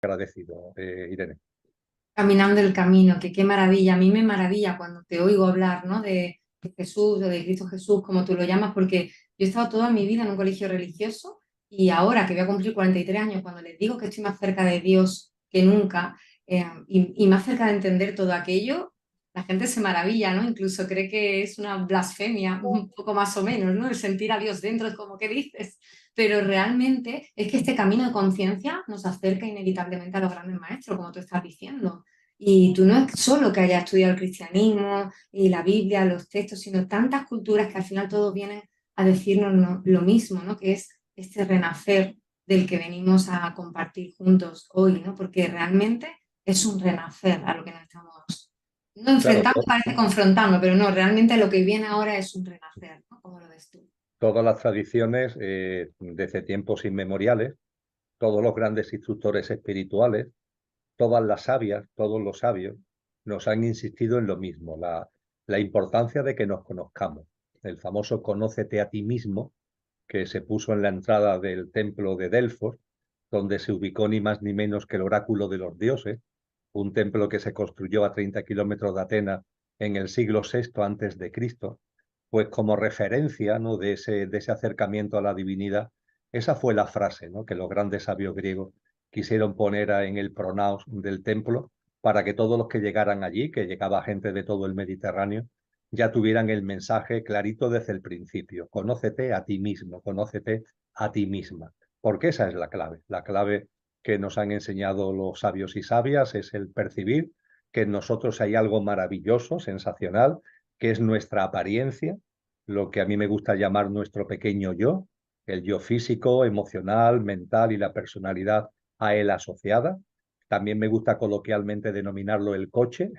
agradecido, Irene. Caminando el camino, que qué maravilla. A mí me maravilla cuando te oigo hablar, ¿no? De Jesús o de Cristo Jesús, como tú lo llamas, porque yo he estado toda mi vida en un colegio religioso y ahora que voy a cumplir 43 años, cuando les digo que estoy más cerca de Dios que nunca y más cerca de entender todo aquello, la gente se maravilla, ¿no? Incluso cree que es una blasfemia, un poco más o menos, ¿no? El sentir a Dios dentro es como que dices, pero realmente es que este camino de conciencia nos acerca inevitablemente a los grandes maestros, como tú estás diciendo. Y tú no es solo que hayas estudiado el cristianismo y la Biblia, los textos, sino tantas culturas que al final todos vienen a decirnos lo mismo, ¿no? Que es este renacer del que venimos a compartir juntos hoy, ¿no? Porque realmente es un renacer a lo que nos estamos, no Claro, enfrentando, parece confrontando, pero no, realmente lo que viene ahora es un renacer, ¿no? ¿Cómo lo ves tú? todas las tradiciones, desde tiempos inmemoriales, todos los grandes instructores espirituales, todas las sabias, todos los sabios, nos han insistido en lo mismo, la importancia de que nos conozcamos. El famoso conócete a ti mismo, que se puso en la entrada del templo de Delfos, donde se ubicó ni más ni menos que el oráculo de los dioses, un templo que se construyó a 30 kilómetros de Atenas en el siglo VI antes de Cristo, pues como referencia, ¿no?, de ese acercamiento a la divinidad, esa fue la frase, ¿no?, que los grandes sabios griegos quisieron poner en el pronaos del templo para que todos los que llegaran allí, que llegaba gente de todo el Mediterráneo, ya tuvieran el mensaje clarito desde el principio. Conócete a ti mismo, conócete a ti misma. Porque esa es la clave que nos han enseñado los sabios y sabias es el percibir que en nosotros hay algo maravilloso, sensacional, que es nuestra apariencia, lo que a mí me gusta llamar nuestro pequeño yo, el yo físico, emocional, mental y la personalidad a él asociada. También me gusta coloquialmente denominarlo el coche,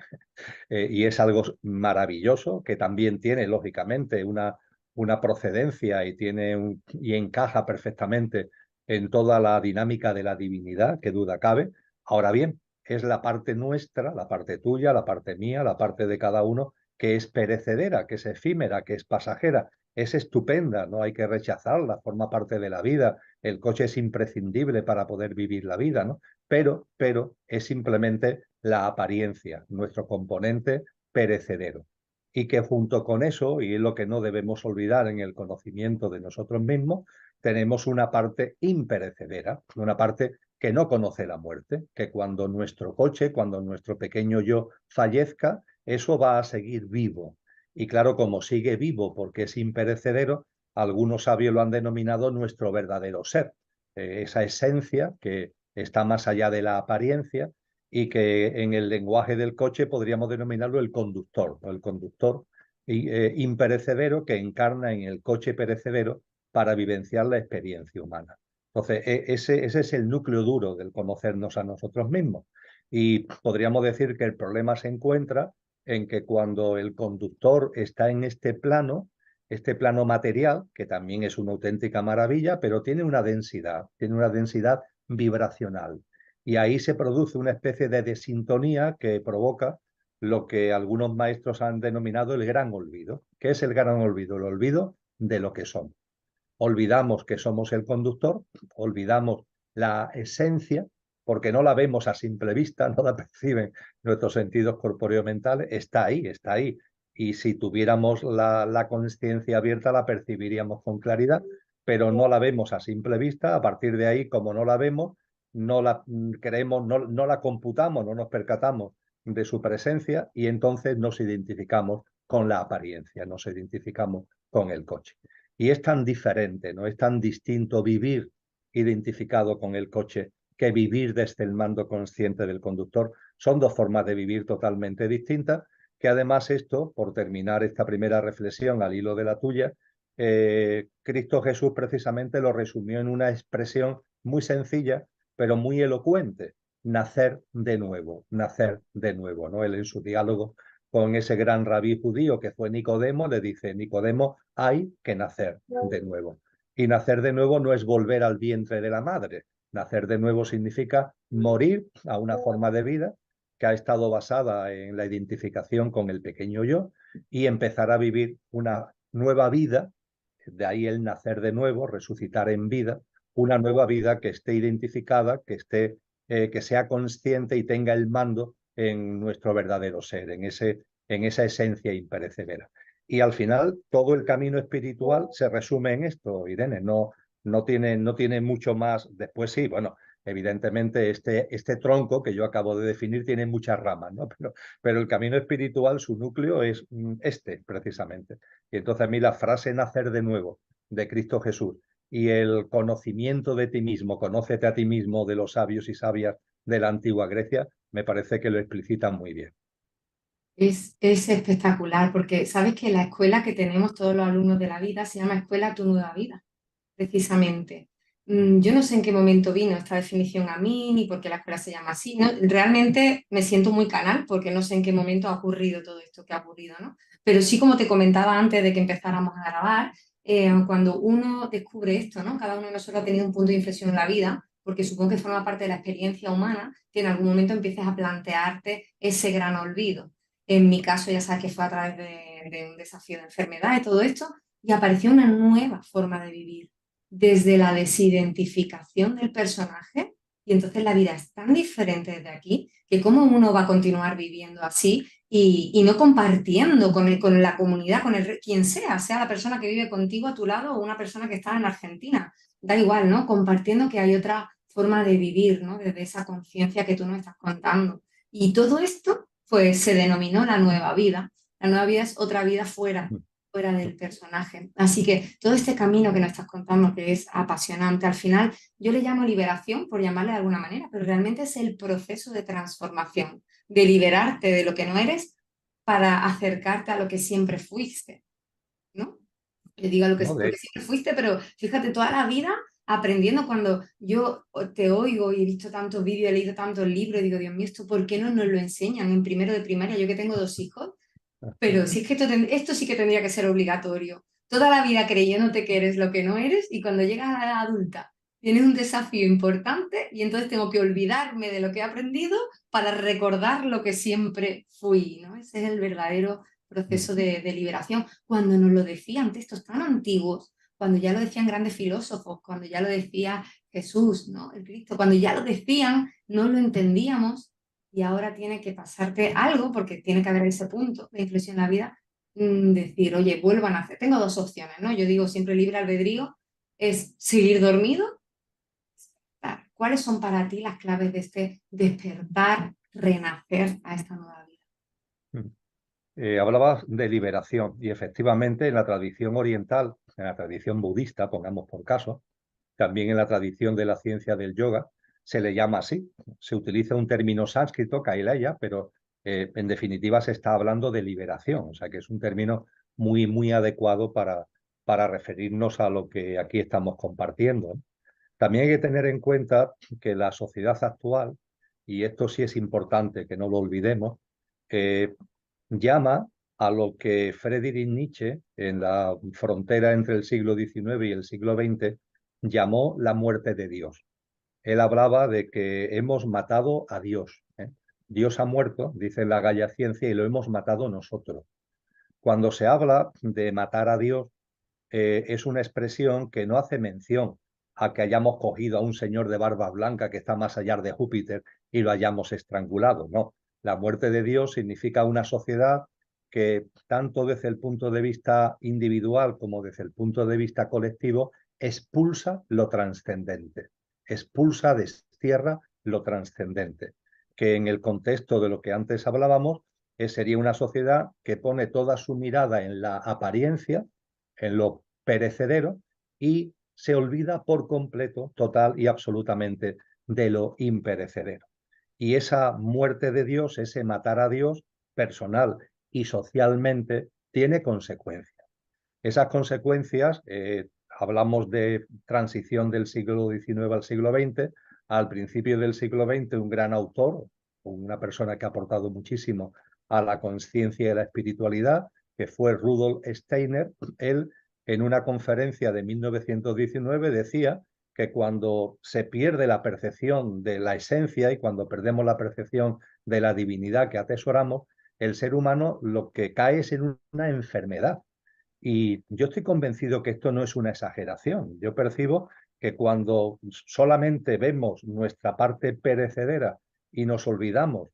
y es algo maravilloso que también tiene, lógicamente, una procedencia y encaja perfectamente en toda la dinámica de la divinidad, que duda cabe. Ahora bien, es la parte nuestra, la parte tuya, la parte mía, la parte de cada uno, que es perecedera, que es efímera, que es pasajera. Es estupenda, no hay que rechazarla, forma parte de la vida. El coche es imprescindible para poder vivir la vida, ¿no? Pero es simplemente la apariencia, nuestro componente perecedero. Y que junto con eso, y es lo que no debemos olvidar en el conocimiento de nosotros mismos, tenemos una parte imperecedera, una parte que no conoce la muerte, que cuando nuestro coche, cuando nuestro pequeño yo fallezca, eso va a seguir vivo. Y claro, como sigue vivo porque es imperecedero, algunos sabios lo han denominado nuestro verdadero ser, esa esencia que está más allá de la apariencia y que en el lenguaje del coche podríamos denominarlo el conductor, ¿no? El conductor imperecedero que encarna en el coche perecedero para vivenciar la experiencia humana. Entonces, ese es el núcleo duro del conocernos a nosotros mismos. Y podríamos decir que el problema se encuentra en que cuando el conductor está en este plano material, que también es una auténtica maravilla, pero tiene una densidad vibracional. Y ahí se produce una especie de desintonía que provoca lo que algunos maestros han denominado el gran olvido. ¿Qué es el gran olvido? El olvido de lo que somos. Olvidamos que somos el conductor, olvidamos la esencia, porque no la vemos a simple vista, no la perciben nuestros sentidos corpóreo-mentales, está ahí, está ahí. Y si tuviéramos la conciencia abierta, la percibiríamos con claridad, pero no la vemos a simple vista. A partir de ahí, como no la vemos, no la creemos, no la computamos, no nos percatamos de su presencia y entonces nos identificamos con la apariencia, nos identificamos con el coche. Y es tan diferente, ¿no? Es tan distinto vivir identificado con el coche que vivir desde el mando consciente del conductor. Son dos formas de vivir totalmente distintas, que además esto, por terminar esta primera reflexión al hilo de la tuya, Cristo Jesús precisamente lo resumió en una expresión muy sencilla, pero muy elocuente: nacer de nuevo, ¿no? Él en su diálogo con ese gran rabí judío que fue Nicodemo, le dice: Nicodemo, hay que nacer de nuevo. Y nacer de nuevo no es volver al vientre de la madre. Nacer de nuevo significa morir a una forma de vida que ha estado basada en la identificación con el pequeño yo y empezar a vivir una nueva vida, de ahí el nacer de nuevo, resucitar en vida, una nueva vida que esté identificada, que esté que sea consciente y tenga el mando en nuestro verdadero ser, en esa esencia imperecedera. Y al final, todo el camino espiritual se resume en esto, Irene, no tiene mucho más. Después sí, bueno, evidentemente este tronco que yo acabo de definir tiene muchas ramas, ¿no? Pero el camino espiritual, su núcleo es este, precisamente. Y entonces a mí la frase nacer de nuevo de Cristo Jesús y el conocimiento de ti mismo, conócete a ti mismo de los sabios y sabias de la antigua Grecia, me parece que lo explicitan muy bien. Es espectacular porque sabes que la escuela que tenemos todos los alumnos de la vida se llama Escuela Tu Nueva Vida, precisamente. Yo no sé en qué momento vino esta definición a mí, ni por qué la escuela se llama así, ¿no? Realmente me siento muy canal porque no sé en qué momento ha ocurrido todo esto que ha ocurrido, ¿no? Pero sí, como te comentaba antes de que empezáramos a grabar, cuando uno descubre esto, ¿no? Cada uno de nosotros ha tenido un punto de inflexión en la vida, porque supongo que forma parte de la experiencia humana, que en algún momento empieces a plantearte ese gran olvido. En mi caso, ya sabes que fue a través de un desafío de enfermedad y todo esto, y apareció una nueva forma de vivir, desde la desidentificación del personaje, y entonces la vida es tan diferente desde aquí, que cómo uno va a continuar viviendo así y no compartiendo con la comunidad, quien sea la persona que vive contigo a tu lado o una persona que está en Argentina, da igual, ¿no? Compartiendo que hay otra forma de vivir, ¿no? Desde esa conciencia que tú nos estás contando. Y todo esto pues se denominó la nueva vida. La nueva vida es otra vida fuera del personaje. Así que todo este camino que nos estás contando, que es apasionante, al final yo le llamo liberación, por llamarle de alguna manera, pero realmente es el proceso de transformación, de liberarte de lo que no eres para acercarte a lo que siempre fuiste, ¿no? Le digo ¿No? lo que siempre fuiste, pero fíjate, toda la vida aprendiendo cuando yo te oigo y he visto tantos vídeos, he leído tantos libros, y digo, Dios mío, ¿esto por qué no nos lo enseñan en primero de primaria? Yo que tengo 2 hijos, pero si es que esto sí que tendría que ser obligatorio. Toda la vida creyéndote que eres lo que no eres y cuando llegas a la edad adulta tienes un desafío importante y entonces tengo que olvidarme de lo que he aprendido para recordar lo que siempre fui, ¿no? Ese es el verdadero proceso de liberación. Cuando nos lo decían textos tan antiguos, cuando ya lo decían grandes filósofos, cuando ya lo decía Jesús, ¿no? El Cristo, cuando ya lo decían, no lo entendíamos y ahora tiene que pasarte algo, porque tiene que haber ese punto de inflexión en la vida, decir, oye, vuelvan a hacer. Tengo 2 opciones, ¿no? Yo digo siempre libre albedrío, es seguir dormido. ¿Cuáles son para ti las claves de este despertar, renacer a esta nueva vida? Hablabas de liberación y efectivamente en la tradición oriental, en la tradición budista, pongamos por caso, también en la tradición de la ciencia del yoga, se le llama así. Se utiliza un término sánscrito, kailaya, pero en definitiva se está hablando de liberación, o sea que es un término muy, muy adecuado para referirnos a lo que aquí estamos compartiendo. También hay que tener en cuenta que la sociedad actual, y esto sí es importante que no lo olvidemos, eh, llama a lo que Friedrich Nietzsche, en la frontera entre el siglo XIX y el siglo XX, llamó la muerte de Dios. Él hablaba de que hemos matado a Dios, ¿eh? Dios ha muerto, dice la Gaia Ciencia, y lo hemos matado nosotros. Cuando se habla de matar a Dios, es una expresión que no hace mención a que hayamos cogido a un señor de barba blanca que está más allá de Júpiter y lo hayamos estrangulado. No, la muerte de Dios significa una sociedad que tanto desde el punto de vista individual como desde el punto de vista colectivo expulsa lo trascendente, expulsa, destierra lo trascendente, que en el contexto de lo que antes hablábamos, sería una sociedad que pone toda su mirada en la apariencia, en lo perecedero, y se olvida por completo, total y absolutamente, de lo imperecedero. Y esa muerte de Dios, ese matar a Dios, personal y socialmente, tiene consecuencias. Esas consecuencias, hablamos de transición del siglo XIX al siglo XX, al principio del siglo XX un gran autor, una persona que ha aportado muchísimo a la conciencia y a la espiritualidad, que fue Rudolf Steiner. Él, en una conferencia de 1919, decía que cuando se pierde la percepción de la esencia y cuando perdemos la percepción de la divinidad que atesoramos, el ser humano lo que cae es en una enfermedad. Y yo estoy convencido que esto no es una exageración. Yo percibo que cuando solamente vemos nuestra parte perecedera y nos olvidamos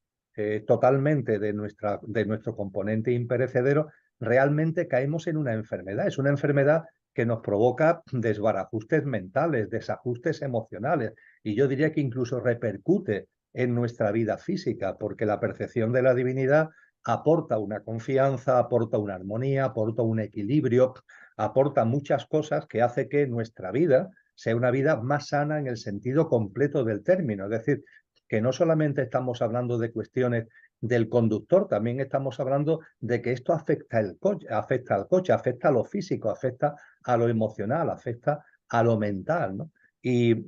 totalmente de nuestro componente imperecedero, realmente caemos en una enfermedad. Es una enfermedad que nos provoca desbarajustes mentales, desajustes emocionales, y yo diría que incluso repercute en nuestra vida física, porque la percepción de la divinidad aporta una confianza, aporta una armonía, aporta un equilibrio, aporta muchas cosas que hace que nuestra vida sea una vida más sana en el sentido completo del término. Es decir, que no solamente estamos hablando de cuestiones del conductor, también estamos hablando de que esto afecta al coche, afecta a lo físico, afecta a lo emocional, afecta a lo mental, ¿no? Y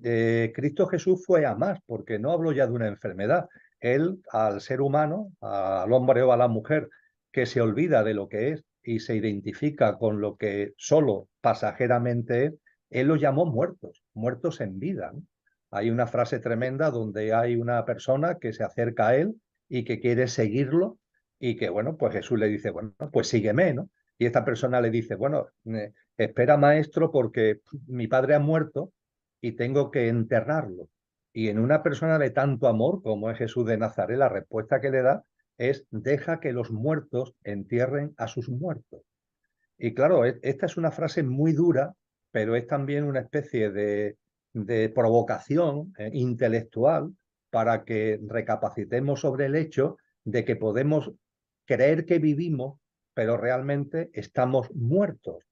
Cristo Jesús fue a más, porque no hablo ya de una enfermedad. Él, al ser humano, al hombre o a la mujer que se olvida de lo que es y se identifica con lo que solo pasajeramente es, él los llamó muertos, muertos en vida, ¿no? Hay una frase tremenda donde hay una persona que se acerca a él y que quiere seguirlo y que, bueno, pues Jesús le dice, bueno, pues sígueme, ¿no? Y esta persona le dice, bueno, espera maestro porque mi padre ha muerto y tengo que enterrarlo. Y en una persona de tanto amor como es Jesús de Nazaret, la respuesta que le da es, deja que los muertos entierren a sus muertos. Y claro, esta es una frase muy dura, pero es también una especie de provocación intelectual para que recapacitemos sobre el hecho de que podemos creer que vivimos, pero realmente estamos muertos.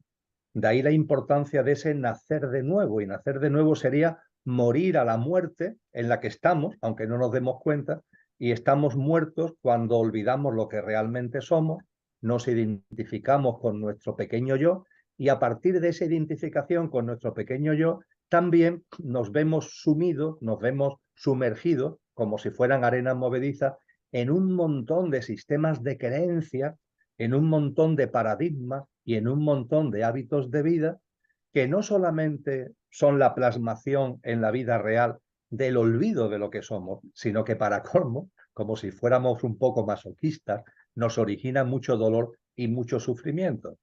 De ahí la importancia de ese nacer de nuevo, y nacer de nuevo sería morir a la muerte en la que estamos, aunque no nos demos cuenta, y estamos muertos cuando olvidamos lo que realmente somos, nos identificamos con nuestro pequeño yo, y a partir de esa identificación con nuestro pequeño yo, también nos vemos sumidos, nos vemos sumergidos, como si fueran arenas movedizas, en un montón de sistemas de creencias, en un montón de paradigmas y en un montón de hábitos de vida que no solamente son la plasmación en la vida real del olvido de lo que somos, sino que para colmo, como si fuéramos un poco masoquistas, nos origina mucho dolor y mucho sufrimiento.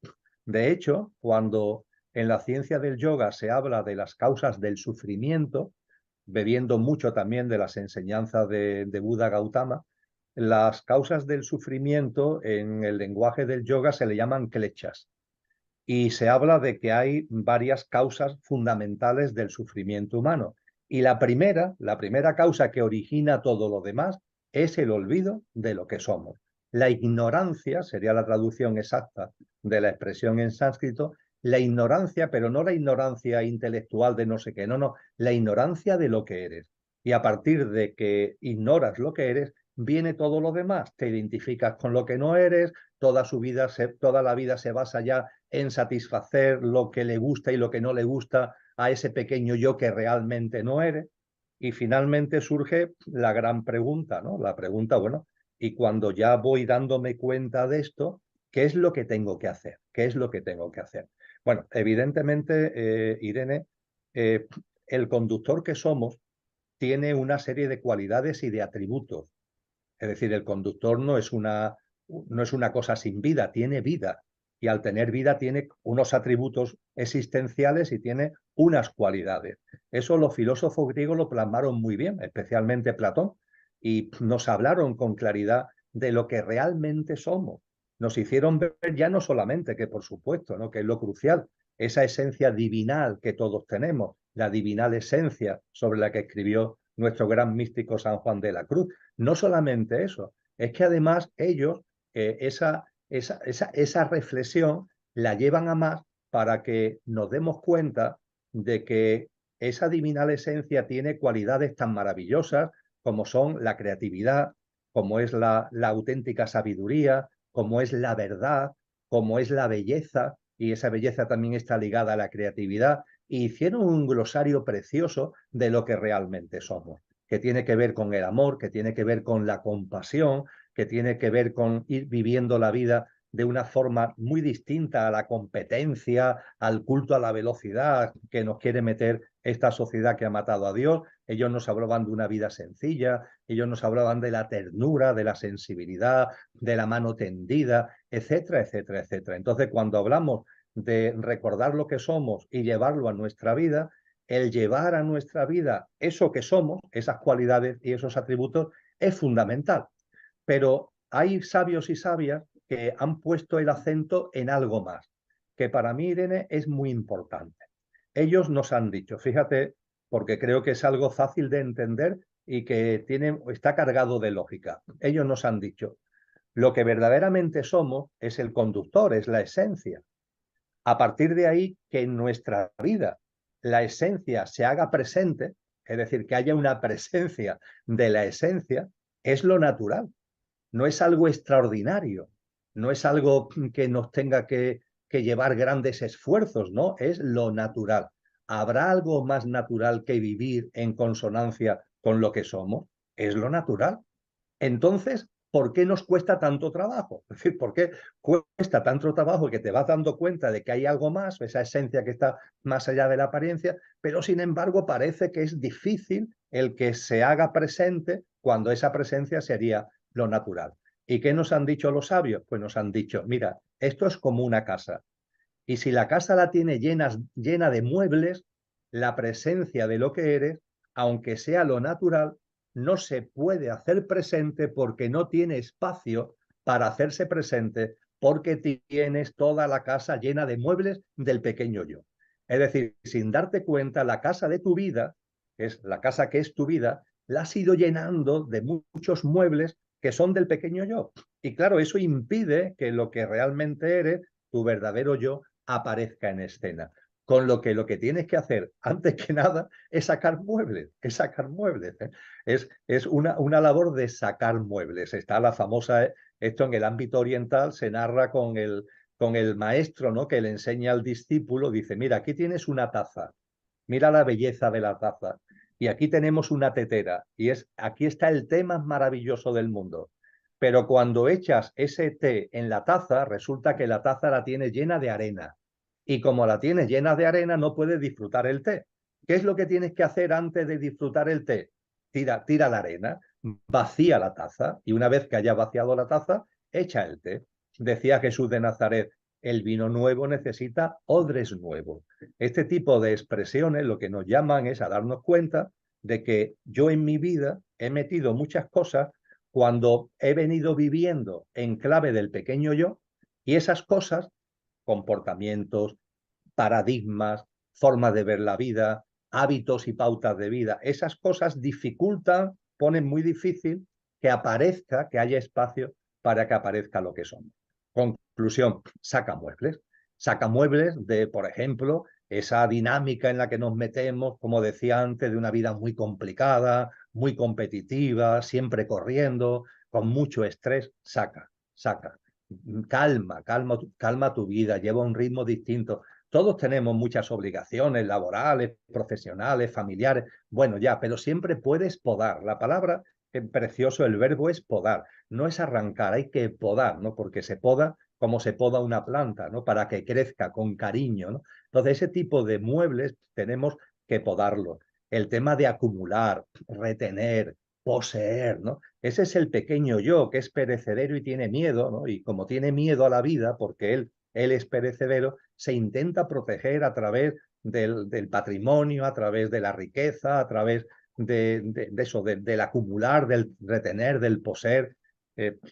De hecho, cuando en la ciencia del yoga se habla de las causas del sufrimiento, bebiendo mucho también de las enseñanzas de Buda Gautama, las causas del sufrimiento en el lenguaje del yoga se le llaman klechas. Y se habla de que hay varias causas fundamentales del sufrimiento humano. Y la primera causa que origina todo lo demás es el olvido de lo que somos. La ignorancia, sería la traducción exacta de la expresión en sánscrito, la ignorancia, pero no la ignorancia intelectual de no sé qué, no, la ignorancia de lo que eres. Y a partir de que ignoras lo que eres, viene todo lo demás. Te identificas con lo que no eres, toda la vida se basa ya en satisfacer lo que le gusta y lo que no le gusta a ese pequeño yo que realmente no eres. Y finalmente surge la gran pregunta, ¿no? La pregunta, bueno, y cuando ya voy dándome cuenta de esto, ¿qué es lo que tengo que hacer? ¿Qué es lo que tengo que hacer? Bueno, evidentemente, Irene, eh, el conductor que somos tiene una serie de cualidades y de atributos. Es decir, el conductor no es una cosa sin vida, tiene vida. Y al tener vida tiene unos atributos existenciales y tiene unas cualidades. Eso los filósofos griegos lo plasmaron muy bien, especialmente Platón, y nos hablaron con claridad de lo que realmente somos. Nos hicieron ver ya no solamente que, por supuesto, ¿no?, que es lo crucial, esa esencia divinal que todos tenemos, la divinal esencia sobre la que escribió nuestro gran místico San Juan de la Cruz. No solamente eso, es que además ellos esa reflexión la llevan a más para que nos demos cuenta de que esa divinal esencia tiene cualidades tan maravillosas como son la creatividad, como es la auténtica sabiduría, como es la verdad, como es la belleza, y esa belleza también está ligada a la creatividad, y hicieron un glosario precioso de lo que realmente somos, que tiene que ver con el amor, que tiene que ver con la compasión, que tiene que ver con ir viviendo la vida de una forma muy distinta a la competencia, al culto a la velocidad que nos quiere meter esta sociedad que ha matado a Dios. Ellos nos hablaban de una vida sencilla, ellos nos hablaban de la ternura, de la sensibilidad, de la mano tendida, etcétera, etcétera, etcétera. Entonces, cuando hablamos de recordar lo que somos y llevarlo a nuestra vida, el llevar a nuestra vida eso que somos, esas cualidades y esos atributos, es fundamental. Pero hay sabios y sabias que han puesto el acento en algo más, que para mí, Irene, es muy importante. Ellos nos han dicho, fíjate, porque creo que es algo fácil de entender y que está cargado de lógica. Ellos nos han dicho, lo que verdaderamente somos es el conductor, es la esencia. A partir de ahí, que en nuestra vida la esencia se haga presente, es decir, que haya una presencia de la esencia, es lo natural. No es algo extraordinario, no es algo que nos tenga que llevar grandes esfuerzos, ¿no? Es lo natural. ¿Habrá algo más natural que vivir en consonancia con lo que somos? Es lo natural. Entonces, ¿por qué nos cuesta tanto trabajo? Es decir, ¿por qué cuesta tanto trabajo que te vas dando cuenta de que hay algo más, esa esencia que está más allá de la apariencia, pero sin embargo parece que es difícil el que se haga presente cuando esa presencia sería lo natural? ¿Y qué nos han dicho los sabios? Pues nos han dicho, mira, esto es como una casa. Y si la casa la tiene llena de muebles, la presencia de lo que eres, aunque sea lo natural, no se puede hacer presente porque no tiene espacio para hacerse presente porque tienes toda la casa llena de muebles del pequeño yo. Es decir, sin darte cuenta, la casa de tu vida, que es la casa que es tu vida, la has ido llenando de muchos muebles que son del pequeño yo. Y claro, eso impide que lo que realmente eres, tu verdadero yo, aparezca en escena. Con lo que tienes que hacer, antes que nada, es sacar muebles, es sacar muebles. Es una labor de sacar muebles. Está la famosa, esto en el ámbito oriental se narra con el maestro, ¿no? Que le enseña al discípulo, dice, mira, aquí tienes una taza, mira la belleza de la taza, y aquí tenemos una tetera, y aquí está el té más maravilloso del mundo. Pero cuando echas ese té en la taza, resulta que la taza la tienes llena de arena. Y como la tienes llena de arena, no puedes disfrutar el té. ¿Qué es lo que tienes que hacer antes de disfrutar el té? Tira la arena, vacía la taza, y una vez que hayas vaciado la taza, echa el té. Decía Jesús de Nazaret, el vino nuevo necesita odres nuevos. Este tipo de expresiones lo que nos llaman es a darnos cuenta de que yo en mi vida he metido muchas cosas cuando he venido viviendo en clave del pequeño yo, y esas cosas, comportamientos, paradigmas, formas de ver la vida, hábitos y pautas de vida, esas cosas dificultan, ponen muy difícil que aparezca, que haya espacio para que aparezca lo que somos. Conclusión, saca muebles de, por ejemplo, esa dinámica en la que nos metemos, como decía antes, de una vida muy complicada, muy competitiva, siempre corriendo, con mucho estrés, saca. Calma tu vida, lleva un ritmo distinto. Todos tenemos muchas obligaciones laborales, profesionales, familiares. Bueno, ya, pero siempre puedes podar. La palabra, es precioso, el verbo es podar. No es arrancar, hay que podar, ¿no? Porque se poda como se poda una planta, ¿no? Para que crezca con cariño, ¿no? Entonces, ese tipo de muebles tenemos que podarlo. El tema de acumular, retener, poseer, ¿no? Ese es el pequeño yo que es perecedero y tiene miedo, ¿no? Y como tiene miedo a la vida, porque él es perecedero, se intenta proteger a través del patrimonio, a través de la riqueza, a través de eso, del acumular, del retener, del poseer.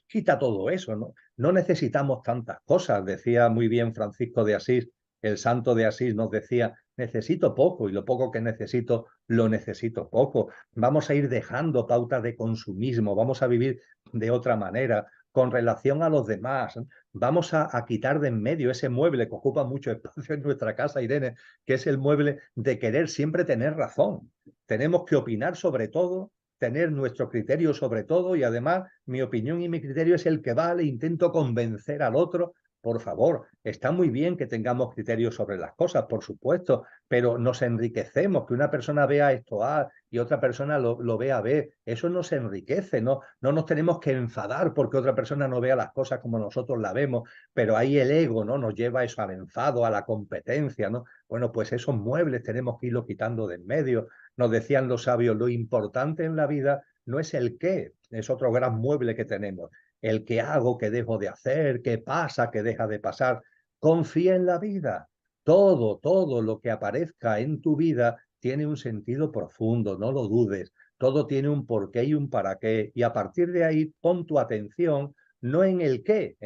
Quita todo eso, ¿no? No necesitamos tantas cosas, decía muy bien Francisco de Asís, el santo de Asís nos decía, necesito poco y lo poco que necesito, lo necesito poco. Vamos a ir dejando pautas de consumismo, vamos a vivir de otra manera, con relación a los demás. Vamos a quitar de en medio ese mueble que ocupa mucho espacio en nuestra casa, Irene, que es el mueble de querer siempre tener razón. Tenemos que opinar sobre todo, tener nuestro criterio sobre todo, y además mi opinión y mi criterio es el que vale, intento convencer al otro. Por favor, está muy bien que tengamos criterios sobre las cosas, por supuesto, pero nos enriquecemos, que una persona vea esto A y otra persona lo vea B, eso nos enriquece, no nos tenemos que enfadar porque otra persona no vea las cosas como nosotros las vemos, pero ahí el ego, ¿no? Nos lleva eso al enfado, a la competencia, ¿no? Bueno, pues esos muebles tenemos que irlo quitando de en medio. Nos decían los sabios, lo importante en la vida no es el qué, es otro gran mueble que tenemos, el qué hago, qué dejo de hacer, qué pasa, qué deja de pasar. Confía en la vida. Todo lo que aparezca en tu vida tiene un sentido profundo, no lo dudes. Todo tiene un porqué y un para qué. Y a partir de ahí pon tu atención no en el qué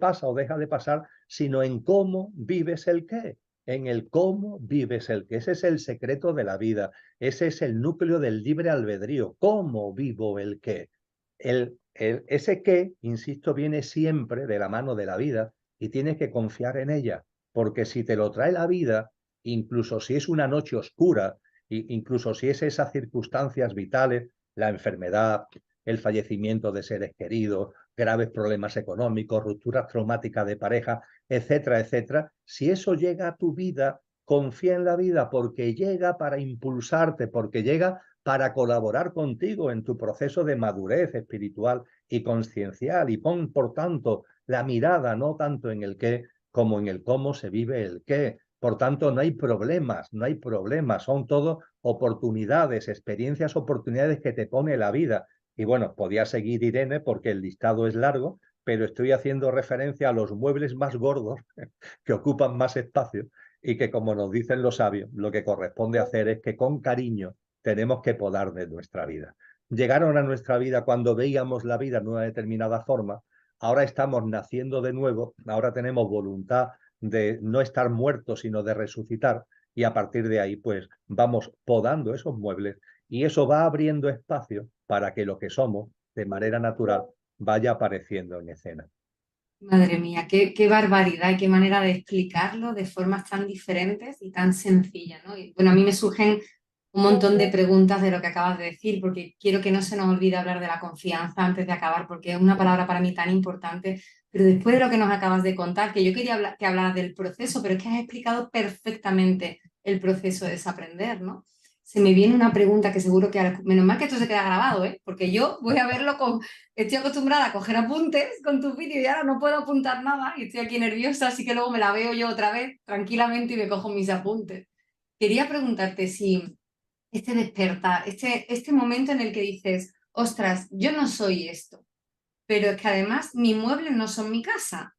pasa o deja de pasar, sino en cómo vives el qué. En el cómo vives el qué. Ese es el secreto de la vida. Ese es el núcleo del libre albedrío. ¿Cómo vivo el qué? Ese qué, insisto, viene siempre de la mano de la vida y tienes que confiar en ella, porque si te lo trae la vida, incluso si es una noche oscura, incluso si es esas circunstancias vitales, la enfermedad, el fallecimiento de seres queridos, graves problemas económicos, rupturas traumáticas de pareja, etcétera, etcétera, si eso llega a tu vida, confía en la vida porque llega para impulsarte, porque llega para colaborar contigo en tu proceso de madurez espiritual y consciencial y pon, por tanto, la mirada no tanto en el qué como en el cómo se vive el qué. Por tanto, no hay problemas, no hay problemas, son todo oportunidades, experiencias, oportunidades que te pone la vida. Y bueno, podía seguir Irene porque el listado es largo, pero estoy haciendo referencia a los muebles más gordos que ocupan más espacio y que, como nos dicen los sabios, lo que corresponde hacer es que con cariño tenemos que podar de nuestra vida. Llegaron a nuestra vida cuando veíamos la vida de una determinada forma, ahora estamos naciendo de nuevo, ahora tenemos voluntad de no estar muertos, sino de resucitar, y a partir de ahí, pues vamos podando esos muebles y eso va abriendo espacio para que lo que somos, de manera natural, vaya apareciendo en escena. Madre mía, qué barbaridad y qué manera de explicarlo de formas tan diferentes y tan sencillas, ¿no? Y, bueno, a mí me surgen un montón de preguntas de lo que acabas de decir, porque quiero que no se nos olvide hablar de la confianza antes de acabar, porque es una palabra para mí tan importante. Pero después de lo que nos acabas de contar, que yo quería que hablaras del proceso, pero es que has explicado perfectamente el proceso de desaprender, ¿no? Se me viene una pregunta que seguro que, menos mal que esto se queda grabado, ¿eh? Porque yo voy a verlo con, estoy acostumbrada a coger apuntes con tus vídeos y ahora no puedo apuntar nada y estoy aquí nerviosa, así que luego me la veo yo otra vez tranquilamente y me cojo mis apuntes. Quería preguntarte si este despertar, este momento en el que dices, ostras, yo no soy esto, pero es que además mis muebles no son mi casa.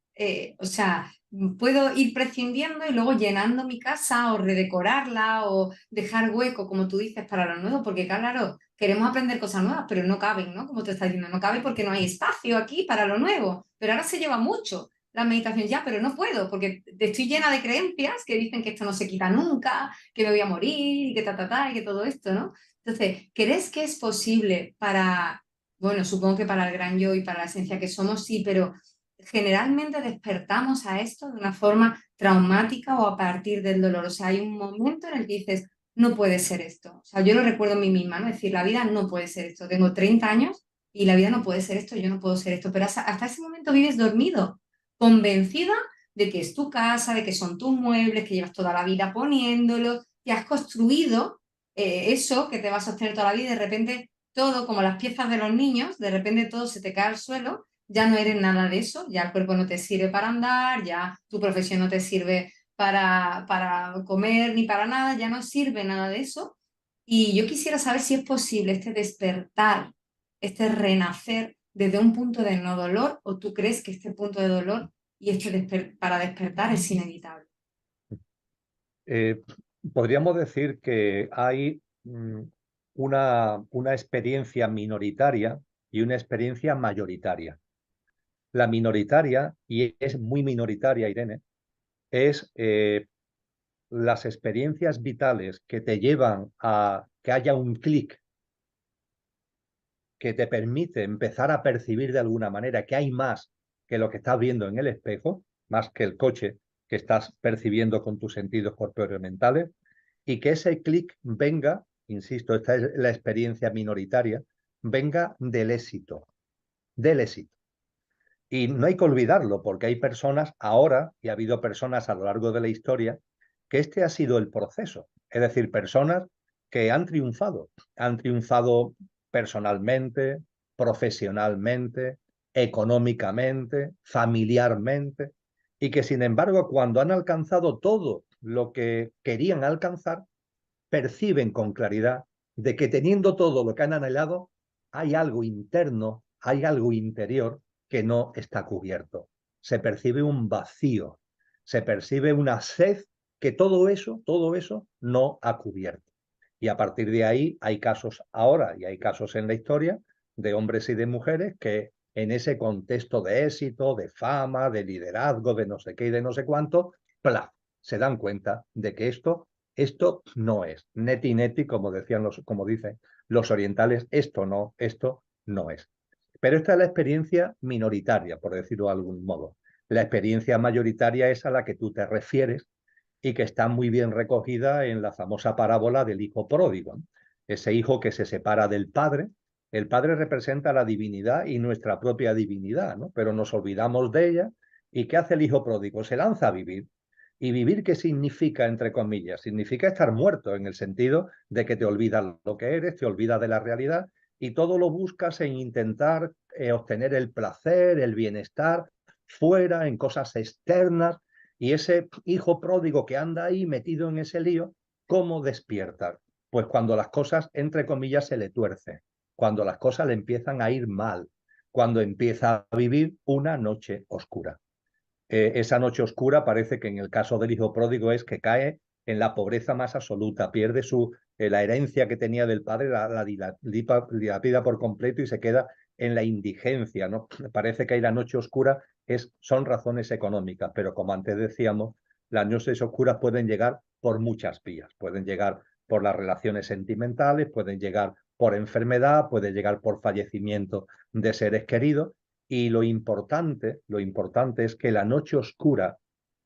O sea, puedo ir prescindiendo y luego llenando mi casa o redecorarla o dejar hueco, como tú dices, para lo nuevo, porque claro, queremos aprender cosas nuevas, pero no caben, ¿no? Como te estás diciendo, no cabe porque no hay espacio aquí para lo nuevo. Pero ahora se lleva mucho la meditación ya, pero no puedo, porque estoy llena de creencias que dicen que esto no se quita nunca, que me voy a morir y que y que todo esto, ¿no? Entonces, ¿crees que es posible para bueno, supongo que para el gran yo y para la esencia que somos, sí, pero generalmente despertamos a esto de una forma traumática o a partir del dolor. O sea, hay un momento en el que dices, no puede ser esto. O sea, yo lo recuerdo en mí misma, ¿no? Es decir, la vida no puede ser esto. Tengo 30 años y la vida no puede ser esto, yo no puedo ser esto. Pero hasta ese momento vives dormido, convencida de que es tu casa, de que son tus muebles, que llevas toda la vida poniéndolos, que has construido eso que te va a sostener toda la vida y de repente todo, como las piezas de los niños, de repente todo se te cae al suelo, ya no eres nada de eso, ya el cuerpo no te sirve para andar, ya tu profesión no te sirve para comer ni para nada, ya no sirve nada de eso. Y yo quisiera saber si es posible este despertar, este renacer desde un punto de no dolor, o tú crees que este punto de dolor y para despertar es inevitable. Eh, Podríamos decir que hay una experiencia minoritaria y una experiencia mayoritaria. La minoritaria, y es muy minoritaria, Irene, es las experiencias vitales que te llevan a que haya un clic que te permite empezar a percibir de alguna manera que hay más que lo que estás viendo en el espejo, más que el coche que estás percibiendo con tus sentidos corpóreos mentales, y que ese clic venga, insisto, esta es la experiencia minoritaria, venga del éxito, del éxito. Y no hay que olvidarlo, porque hay personas ahora, y ha habido personas a lo largo de la historia, que este ha sido el proceso. Es decir, personas que han triunfado personalmente, profesionalmente, económicamente, familiarmente, y que sin embargo, cuando han alcanzado todo lo que querían alcanzar, perciben con claridad de que teniendo todo lo que han anhelado, hay algo interno, hay algo interior que no está cubierto. Se percibe un vacío, se percibe una sed que todo eso no ha cubierto. Y a partir de ahí hay casos ahora y hay casos en la historia de hombres y de mujeres que en ese contexto de éxito, de fama, de liderazgo, de no sé qué y de no sé cuánto, ¡plaf!, se dan cuenta de que esto no es. Neti neti, como dicen los orientales, esto no es. Pero esta es la experiencia minoritaria, por decirlo de algún modo. La experiencia mayoritaria es a la que tú te refieres y que está muy bien recogida en la famosa parábola del hijo pródigo, ¿no? Ese hijo que se separa del padre. El padre representa la divinidad y nuestra propia divinidad, ¿no? Pero nos olvidamos de ella. ¿Y qué hace el hijo pródigo? Se lanza a vivir. ¿Y vivir qué significa, entre comillas? Significa estar muerto, en el sentido de que te olvidas lo que eres, te olvidas de la realidad y todo lo buscas en intentar obtener el placer, el bienestar fuera, en cosas externas. Y ese hijo pródigo que anda ahí metido en ese lío, ¿cómo despierta? Pues cuando las cosas, entre comillas, se le tuercen, cuando las cosas le empiezan a ir mal, cuando empieza a vivir una noche oscura. Esa noche oscura parece que en el caso del hijo pródigo es que cae en la pobreza más absoluta, pierde la herencia que tenía del padre, la dilapida por completo y se queda en la indigencia, ¿no? Parece que hay la noche oscura, son razones económicas, pero como antes decíamos, las noches oscuras pueden llegar por muchas vías, pueden llegar por las relaciones sentimentales, pueden llegar por enfermedad, pueden llegar por fallecimiento de seres queridos. Y lo importante es que la noche oscura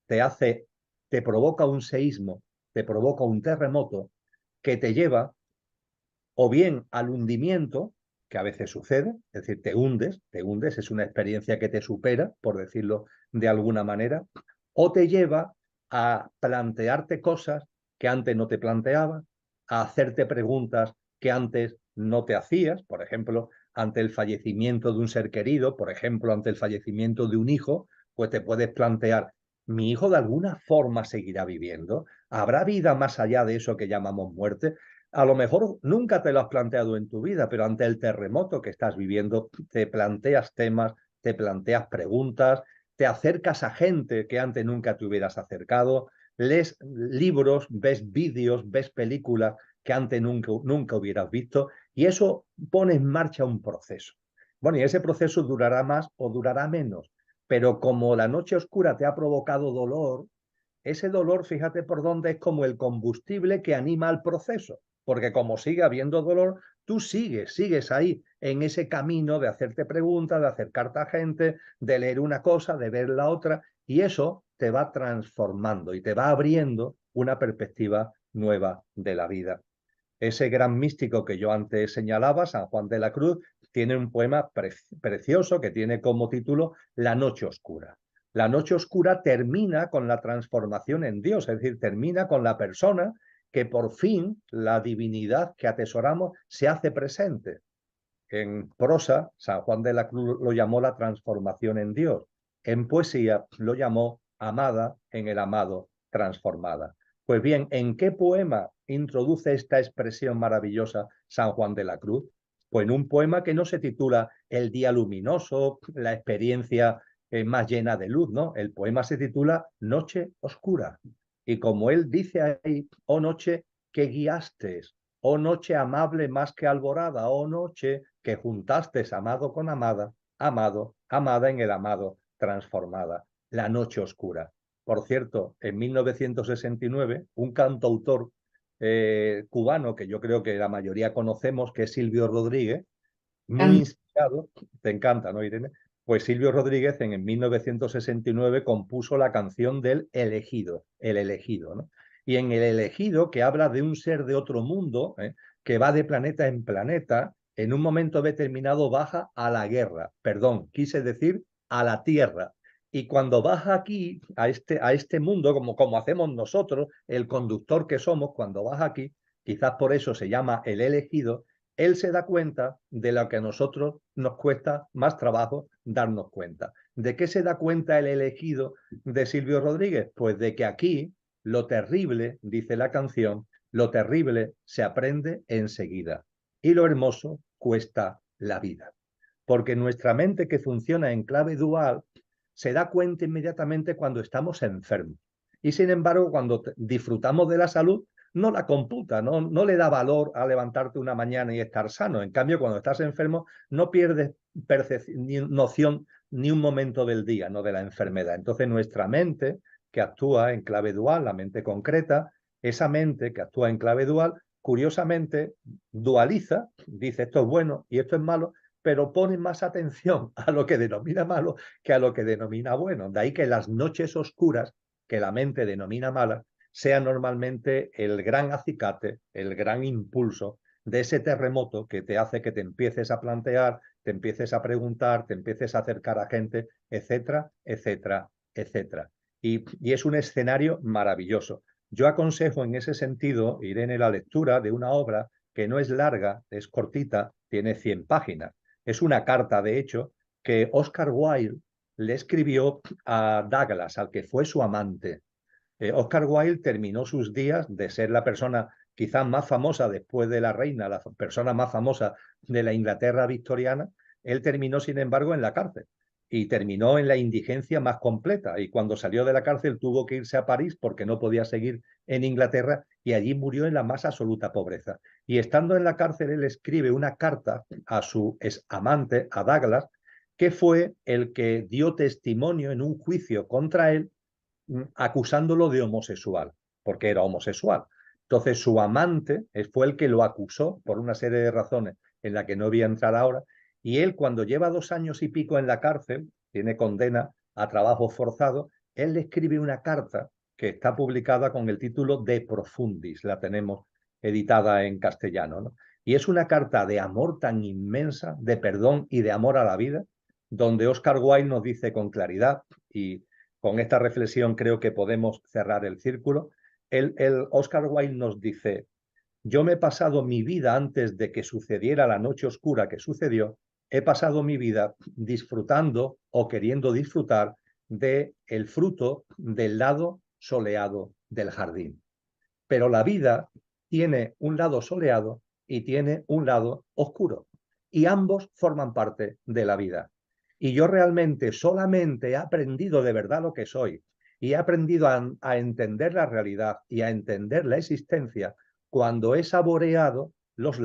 te provoca un seísmo, te provoca un terremoto que te lleva o bien al hundimiento, que a veces sucede, es decir, te hundes, es una experiencia que te supera, por decirlo de alguna manera, o te lleva a plantearte cosas que antes no te planteabas, a hacerte preguntas que antes no te hacías, por ejemplo, ante el fallecimiento de un ser querido, por ejemplo, ante el fallecimiento de un hijo, pues te puedes plantear, ¿mi hijo de alguna forma seguirá viviendo? ¿Habrá vida más allá de eso que llamamos muerte? A lo mejor nunca te lo has planteado en tu vida, pero ante el terremoto que estás viviendo, te planteas temas, te planteas preguntas, te acercas a gente que antes nunca te hubieras acercado, lees libros, ves vídeos, ves películas que antes nunca hubieras visto, y eso pone en marcha un proceso. Bueno, y ese proceso durará más o durará menos, pero como la noche oscura te ha provocado dolor, ese dolor, fíjate por dónde, es como el combustible que anima al proceso, porque como sigue habiendo dolor, tú sigues ahí en ese camino de hacerte preguntas, de acercarte a gente, de leer una cosa, de ver la otra, y eso te va transformando y te va abriendo una perspectiva nueva de la vida. Ese gran místico que yo antes señalaba, San Juan de la Cruz, tiene un poema precioso que tiene como título La noche oscura. La noche oscura termina con la transformación en Dios, es decir, termina con la persona que por fin la divinidad que atesoramos se hace presente. En prosa, San Juan de la Cruz lo llamó la transformación en Dios. En poesía lo llamó amada en el amado, transformada. Pues bien, ¿en qué poema introduce esta expresión maravillosa San Juan de la Cruz? Pues en un poema que no se titula El día luminoso, la experiencia más llena de luz, ¿no? El poema se titula Noche oscura. Y como él dice ahí, oh noche que guiaste, oh noche amable más que alborada, oh noche que juntaste amado con amada, amada en el amado, transformada, la noche oscura. Por cierto, en 1969, un cantautor cubano que yo creo que la mayoría conocemos, que es Silvio Rodríguez, muy inspirado, te encanta, ¿no, Irene? Pues Silvio Rodríguez en 1969 compuso la canción del elegido, el elegido, ¿no? Y en el elegido, que habla de un ser de otro mundo, que va de planeta en planeta, en un momento determinado baja a la guerra, perdón, quise decir a la tierra. Y cuando baja aquí, a este mundo, como hacemos nosotros, el conductor que somos, cuando baja aquí, quizás por eso se llama el elegido, él se da cuenta de lo que a nosotros nos cuesta más trabajo darnos cuenta. ¿De qué se da cuenta el elegido de Silvio Rodríguez? Pues de que aquí lo terrible, dice la canción, lo terrible se aprende enseguida y lo hermoso cuesta la vida. Porque nuestra mente, que funciona en clave dual, se da cuenta inmediatamente cuando estamos enfermos. Y sin embargo, cuando disfrutamos de la salud, no la computa, no le da valor a levantarte una mañana y estar sano. En cambio, cuando estás enfermo, no pierdes ni noción ni un momento del día, no de la enfermedad. Entonces, nuestra mente, que actúa en clave dual, la mente concreta, esa mente que actúa en clave dual, curiosamente, dualiza, dice esto es bueno y esto es malo, pero pone más atención a lo que denomina malo que a lo que denomina bueno. De ahí que las noches oscuras, que la mente denomina malas, sea normalmente el gran acicate, el gran impulso de ese terremoto que te hace que te empieces a plantear, te empieces a preguntar, te empieces a acercar a gente, etcétera, etcétera, etcétera. Y es un escenario maravilloso. Yo aconsejo en ese sentido, Irene, la lectura de una obra que no es larga, es cortita, tiene 100 páginas. Es una carta, de hecho, que Oscar Wilde le escribió a Douglas, al que fue su amante. Oscar Wilde terminó sus días de ser la persona quizás más famosa después de la reina, la persona más famosa de la Inglaterra victoriana. Él terminó, sin embargo, en la cárcel y terminó en la indigencia más completa. Y cuando salió de la cárcel tuvo que irse a París porque no podía seguir en Inglaterra y allí murió en la más absoluta pobreza. Y estando en la cárcel, él escribe una carta a su amante, a Douglas, que fue el que dio testimonio en un juicio contra él acusándolo de homosexual, porque era homosexual. Entonces su amante fue el que lo acusó por una serie de razones en la que no voy a entrar ahora, y él cuando lleva 2 años y pico en la cárcel, tiene condena a trabajo forzado, él le escribe una carta que está publicada con el título De Profundis, la tenemos editada en castellano, ¿no? Y es una carta de amor tan inmensa, de perdón y de amor a la vida, donde Oscar Wilde nos dice con claridad, y con esta reflexión creo que podemos cerrar el círculo. El Oscar Wilde nos dice, yo me he pasado mi vida antes de que sucediera la noche oscura que sucedió, he pasado mi vida disfrutando o queriendo disfrutar de el fruto del lado soleado del jardín. Pero la vida tiene un lado soleado y tiene un lado oscuro. Y ambos forman parte de la vida. Y yo realmente solamente he aprendido de verdad lo que soy y he aprendido a entender la realidad y a entender la existencia cuando he saboreado los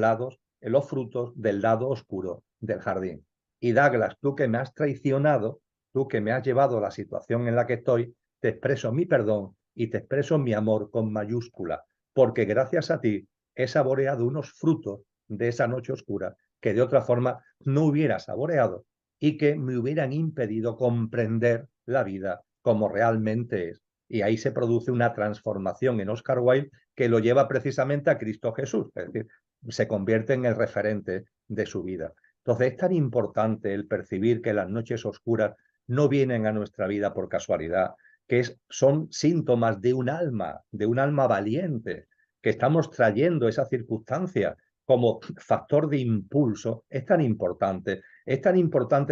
frutos del lado oscuro del jardín. Y Douglas, tú que me has traicionado, tú que me has llevado a la situación en la que estoy, te expreso mi perdón y te expreso mi amor con mayúscula, porque gracias a ti he saboreado unos frutos de esa noche oscura que de otra forma no hubiera saboreado y que me hubieran impedido comprender la vida como realmente es. Y ahí se produce una transformación en Oscar Wilde que lo lleva precisamente a Cristo Jesús, es decir, se convierte en el referente de su vida. Entonces es tan importante el percibir que las noches oscuras no vienen a nuestra vida por casualidad, que son síntomas de un alma valiente, que estamos trayendo esa circunstancia como factor de impulso. es tan importante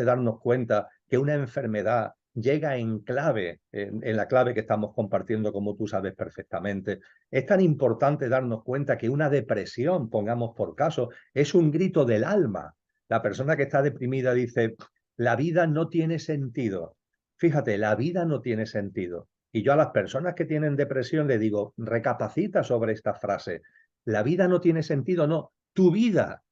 darnos cuenta que una enfermedad llega en clave, en la clave que estamos compartiendo, como tú sabes perfectamente. Es tan importante darnos cuenta que una depresión, pongamos por caso, es un grito del alma. La persona que está deprimida dice, la vida no tiene sentido. Fíjate, la vida no tiene sentido. Y yo a las personas que tienen depresión le digo, recapacita sobre esta frase. La vida no tiene sentido, no. Tu vida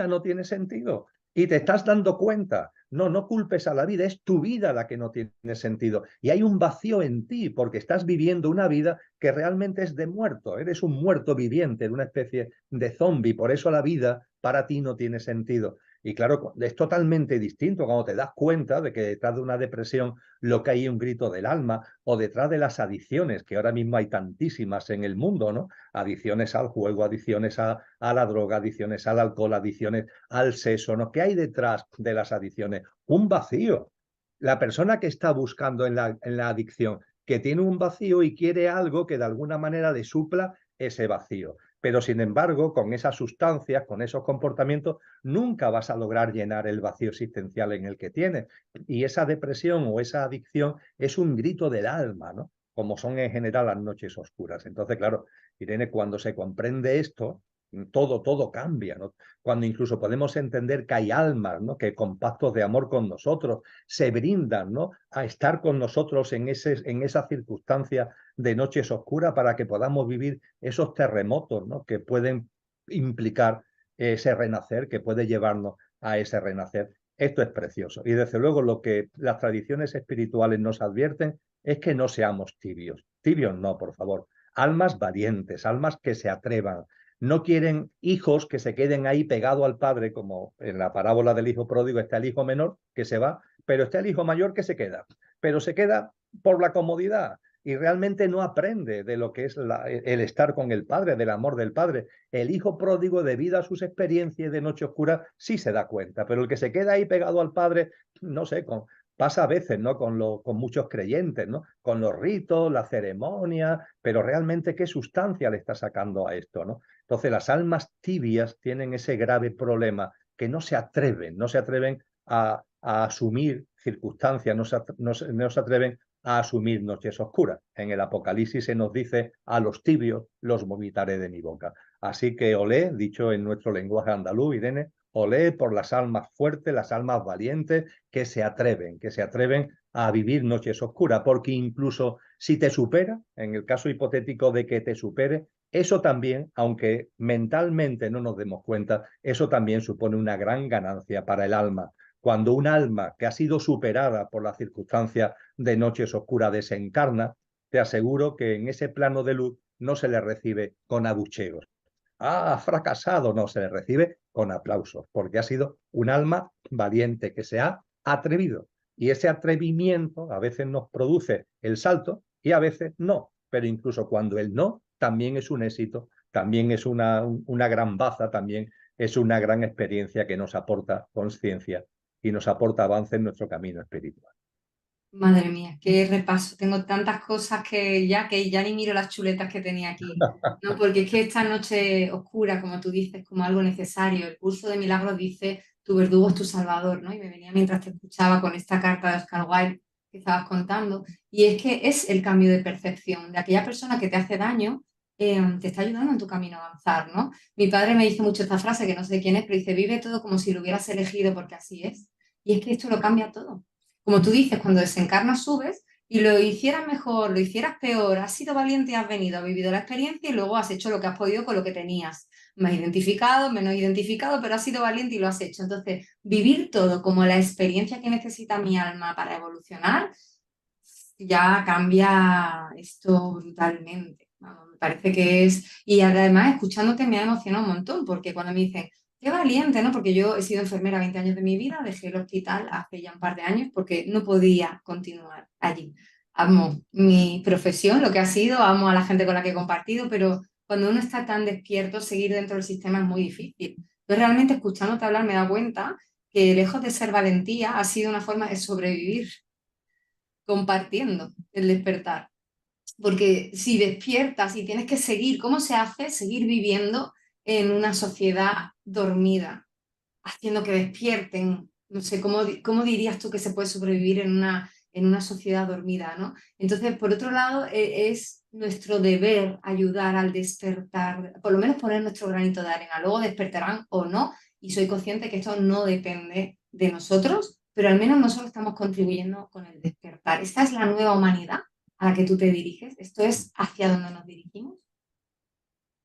no tiene sentido. Y te estás dando cuenta. No culpes a la vida, es tu vida la que no tiene sentido. Y hay un vacío en ti porque estás viviendo una vida que realmente es de muerto. Eres un muerto viviente, una especie de zombie. Por eso la vida para ti no tiene sentido. Y claro, es totalmente distinto cuando te das cuenta de que detrás de una depresión lo que hay es un grito del alma, o detrás de las adicciones, que ahora mismo hay tantísimas en el mundo, ¿no? Adicciones al juego, adicciones a la droga, adicciones al alcohol, adicciones al sexo, ¿no? ¿Qué hay detrás de las adicciones? Un vacío. La persona que está buscando en la adicción, que tiene un vacío y quiere algo que de alguna manera le supla ese vacío. Pero sin embargo, con esas sustancias, con esos comportamientos, nunca vas a lograr llenar el vacío existencial en el que tienes. Y esa depresión o esa adicción es un grito del alma, ¿no? Como son en general las noches oscuras. Entonces, claro, Irene, cuando se comprende esto, todo cambia, ¿no? Cuando incluso podemos entender que hay almas, ¿no? Que con pactos de amor con nosotros se brindan, ¿no? A estar con nosotros en esa circunstancia de noches oscuras para que podamos vivir esos terremotos, ¿no? Que pueden implicar ese renacer, que puede llevarnos a ese renacer. Esto es precioso. Y desde luego lo que las tradiciones espirituales nos advierten es que no seamos tibios. Tibios no, por favor. Almas valientes, almas que se atrevan. No quieren hijos que se queden ahí pegado al padre, como en la parábola del hijo pródigo está el hijo menor que se va, pero está el hijo mayor que se queda. Pero se queda por la comodidad y realmente no aprende de lo que es el estar con el padre, del amor del padre. El hijo pródigo, debido a sus experiencias de noche oscura, sí se da cuenta, pero el que se queda ahí pegado al padre, no sé, pasa a veces, ¿no? Con muchos creyentes, ¿no? Con los ritos, la ceremonia, pero realmente qué sustancia le está sacando a esto, ¿no? Entonces las almas tibias tienen ese grave problema que no se atreven a asumir circunstancias, no se atreven a asumir noches oscuras. En el Apocalipsis se nos dice: a los tibios los vomitaré de mi boca. Así que olé, dicho en nuestro lenguaje andaluz, Irene, olé por las almas fuertes, las almas valientes que se atreven a vivir noches oscuras, porque incluso si te supera, en el caso hipotético de que te supere, eso también, aunque mentalmente no nos demos cuenta, eso también supone una gran ganancia para el alma. Cuando un alma que ha sido superada por las circunstancias de noches oscuras desencarna, te aseguro que en ese plano de luz no se le recibe con abucheos. Ha fracasado, no, se le recibe con aplausos, porque ha sido un alma valiente que se ha atrevido. Y ese atrevimiento a veces nos produce el salto y a veces no. Pero incluso cuando el no también es un éxito, también es una gran baza, también es una gran experiencia que nos aporta conciencia y nos aporta avance en nuestro camino espiritual. Madre mía, qué repaso. Tengo tantas cosas que ya ni miro las chuletas que tenía aquí, ¿no? Porque es que esta noche oscura, como tú dices, como algo necesario. El curso de milagros dice: tu verdugo es tu salvador, ¿no? Y me venía mientras te escuchaba con esta carta de Oscar Wilde que estabas contando. Y es que es el cambio de percepción de aquella persona que te hace daño, te está ayudando en tu camino a avanzar, ¿no? Mi padre me dice mucho esta frase, que no sé de quién es, pero dice: vive todo como si lo hubieras elegido, porque así es. Y es que esto lo cambia todo. Como tú dices, cuando desencarnas subes y lo hicieras mejor, lo hicieras peor, has sido valiente y has venido, has vivido la experiencia y luego has hecho lo que has podido con lo que tenías. Más identificado, menos identificado, pero has sido valiente y lo has hecho. Entonces, vivir todo como la experiencia que necesita mi alma para evolucionar ya cambia esto brutalmente. Vamos, me parece que es... Y además, escuchándote me ha emocionado un montón, porque cuando me dicen: qué valiente, ¿no? Porque yo he sido enfermera 20 años de mi vida, dejé el hospital hace ya un par de años porque no podía continuar allí. Amo mi profesión, lo que ha sido, amo a la gente con la que he compartido, pero cuando uno está tan despierto, seguir dentro del sistema es muy difícil. Entonces, realmente, escuchándote hablar, me he dado cuenta que lejos de ser valentía, ha sido una forma de sobrevivir compartiendo el despertar. Porque si despiertas y tienes que seguir, ¿cómo se hace seguir viviendo en una sociedad dormida, haciendo que despierten? No sé, ¿cómo dirías tú que se puede sobrevivir en una sociedad dormida, ¿no? Entonces, por otro lado, es nuestro deber ayudar al despertar, por lo menos poner nuestro granito de arena. Luego despertarán o no, y soy consciente que esto no depende de nosotros, pero al menos nosotros estamos contribuyendo con el despertar. Esta es la nueva humanidad a la que tú te diriges. Esto es hacia donde nos dirigimos.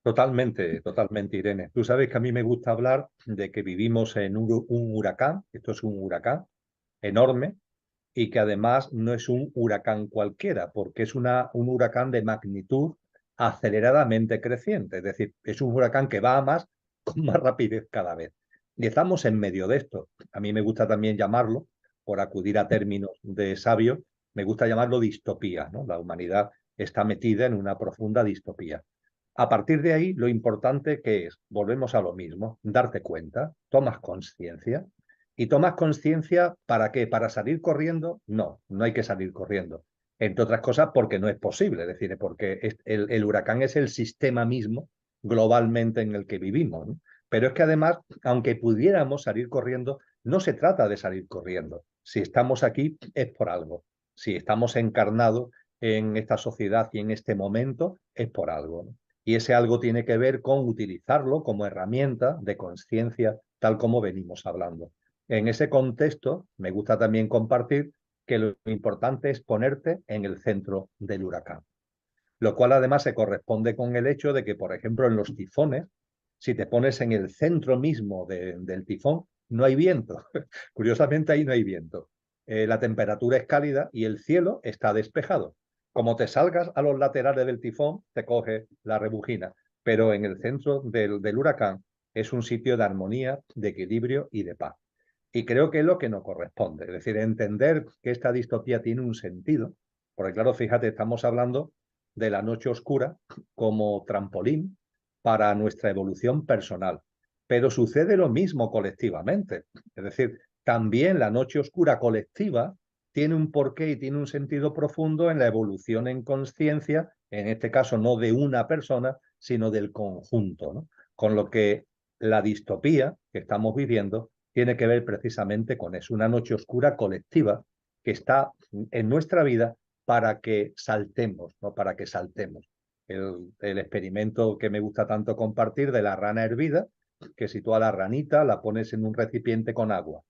Totalmente, totalmente, Irene. Tú sabes que a mí me gusta hablar de que vivimos en un huracán, esto es un huracán enorme, y que además no es un huracán cualquiera, porque es un huracán de magnitud aceleradamente creciente, es decir, es un huracán que va a más con más rapidez cada vez. Y estamos en medio de esto. A mí me gusta también llamarlo, por acudir a términos de sabios, me gusta llamarlo distopía, ¿no? La humanidad está metida en una profunda distopía. A partir de ahí, lo importante que es, volvemos a lo mismo, darte cuenta, tomas conciencia. ¿Y tomas conciencia para qué? ¿Para salir corriendo? No, no hay que salir corriendo. Entre otras cosas porque no es posible, es decir, porque el huracán es el sistema mismo globalmente en el que vivimos, ¿no? Pero es que además, aunque pudiéramos salir corriendo, no se trata de salir corriendo. Si estamos aquí es por algo. Si estamos encarnados en esta sociedad y en este momento es por algo, ¿no? Y ese algo tiene que ver con utilizarlo como herramienta de conciencia, tal como venimos hablando. En ese contexto, me gusta también compartir que lo importante es ponerte en el centro del huracán, lo cual además se corresponde con el hecho de que, por ejemplo, en los tifones, si te pones en el centro mismo del tifón, no hay viento. Curiosamente, ahí no hay viento. La temperatura es cálida y el cielo está despejado. Como te salgas a los laterales del tifón, te coge la rebujina. Pero en el centro del huracán es un sitio de armonía, de equilibrio y de paz. Y creo que es lo que nos corresponde. Es decir, entender que esta distopía tiene un sentido. Porque claro, fíjate, estamos hablando de la noche oscura como trampolín para nuestra evolución personal. Pero sucede lo mismo colectivamente. Es decir, también la noche oscura colectiva tiene un porqué y tiene un sentido profundo en la evolución en conciencia, en este caso no de una persona, sino del conjunto, ¿no? Con lo que la distopía que estamos viviendo tiene que ver precisamente con eso, una noche oscura colectiva que está en nuestra vida para que saltemos, ¿no? Para que saltemos. El experimento que me gusta tanto compartir de la rana hervida, que si tú a la ranita la pones en un recipiente con agua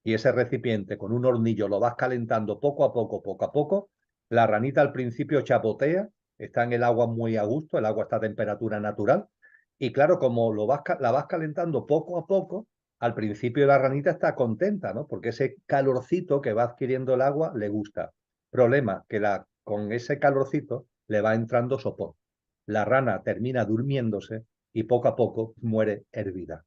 y ese recipiente con un hornillo lo vas calentando poco a poco, la ranita al principio chapotea, está en el agua muy a gusto, el agua está a temperatura natural, y claro, como la vas calentando poco a poco, al principio la ranita está contenta, ¿no? Porque ese calorcito que va adquiriendo el agua le gusta. Problema, que con ese calorcito le va entrando sopor. La rana termina durmiéndose y poco a poco muere hervida.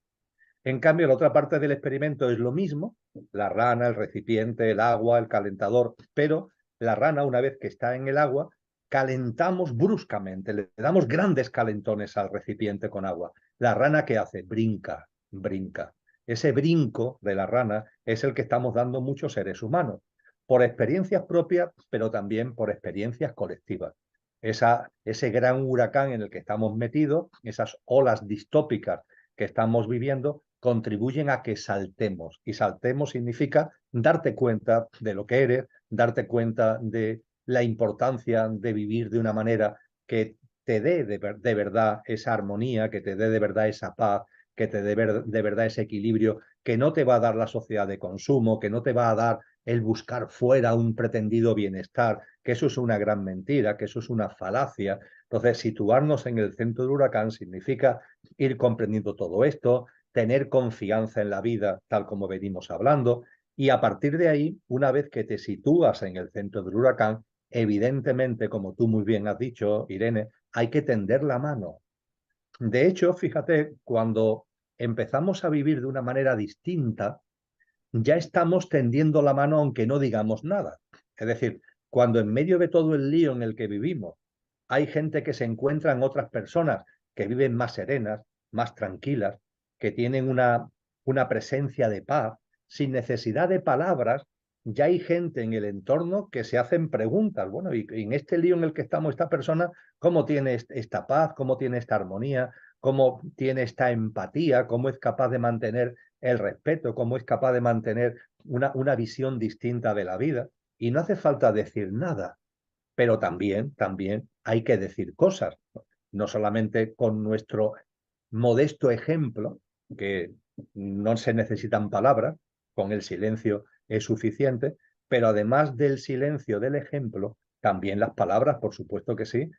En cambio, la otra parte del experimento es lo mismo, la rana, el recipiente, el agua, el calentador, pero la rana, una vez que está en el agua, calentamos bruscamente, le damos grandes calentones al recipiente con agua. La rana, ¿qué hace? Brinca, brinca. Ese brinco de la rana es el que estamos dando muchos seres humanos, por experiencias propias, pero también por experiencias colectivas. Ese gran huracán en el que estamos metidos, esas olas distópicas que estamos viviendo, contribuyen a que saltemos. Y saltemos significa darte cuenta de lo que eres, darte cuenta de la importancia de vivir de una manera que te dé de verdad esa armonía, que te dé de verdad esa paz, que te dé de verdad ese equilibrio, que no te va a dar la sociedad de consumo, que no te va a dar el buscar fuera un pretendido bienestar, que eso es una gran mentira, que eso es una falacia. Entonces, situarnos en el centro del huracán significa ir comprendiendo todo esto, tener confianza en la vida, tal como venimos hablando, y a partir de ahí, una vez que te sitúas en el centro del huracán, evidentemente, como tú muy bien has dicho, Irene, hay que tender la mano. De hecho, fíjate, cuando empezamos a vivir de una manera distinta, ya estamos tendiendo la mano aunque no digamos nada. Es decir, cuando en medio de todo el lío en el que vivimos hay gente que se encuentra en otras personas que viven más serenas, más tranquilas, que tienen una presencia de paz, sin necesidad de palabras, ya hay gente en el entorno que se hacen preguntas. Bueno, y en este lío en el que estamos, esta persona, ¿cómo tiene esta paz? ¿Cómo tiene esta armonía? ¿Cómo tiene esta empatía? ¿Cómo es capaz de mantener el respeto? ¿Cómo es capaz de mantener una visión distinta de la vida? Y no hace falta decir nada, pero también hay que decir cosas, no solamente con nuestro modesto ejemplo, que no se necesitan palabras, con el silencio es suficiente, pero además del silencio del ejemplo, también las palabras, por supuesto que sí,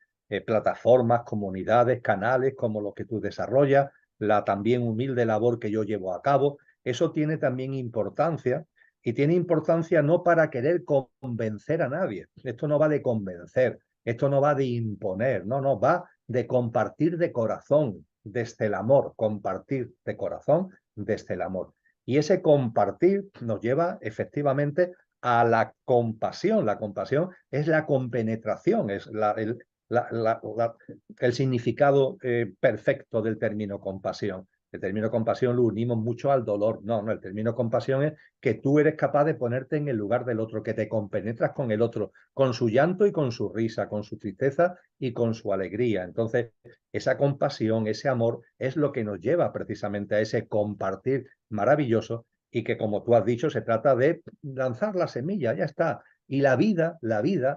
plataformas, comunidades, canales como los que tú desarrollas, la también humilde labor que yo llevo a cabo, eso tiene también importancia y tiene importancia no para querer convencer a nadie. Esto no va de convencer, esto no va de imponer, no, va de compartir de corazón, desde el amor, compartir de corazón, desde el amor. Y ese compartir nos lleva efectivamente a la compasión. La compasión es la compenetración, es el significado perfecto del término compasión. El término compasión lo unimos mucho al dolor. No, el término compasión es que tú eres capaz de ponerte en el lugar del otro, que te compenetras con el otro, con su llanto y con su risa, con su tristeza y con su alegría. Entonces, esa compasión, ese amor, es lo que nos lleva precisamente a ese compartir maravilloso y que, como tú has dicho, se trata de lanzar la semilla, ya está. Y la vida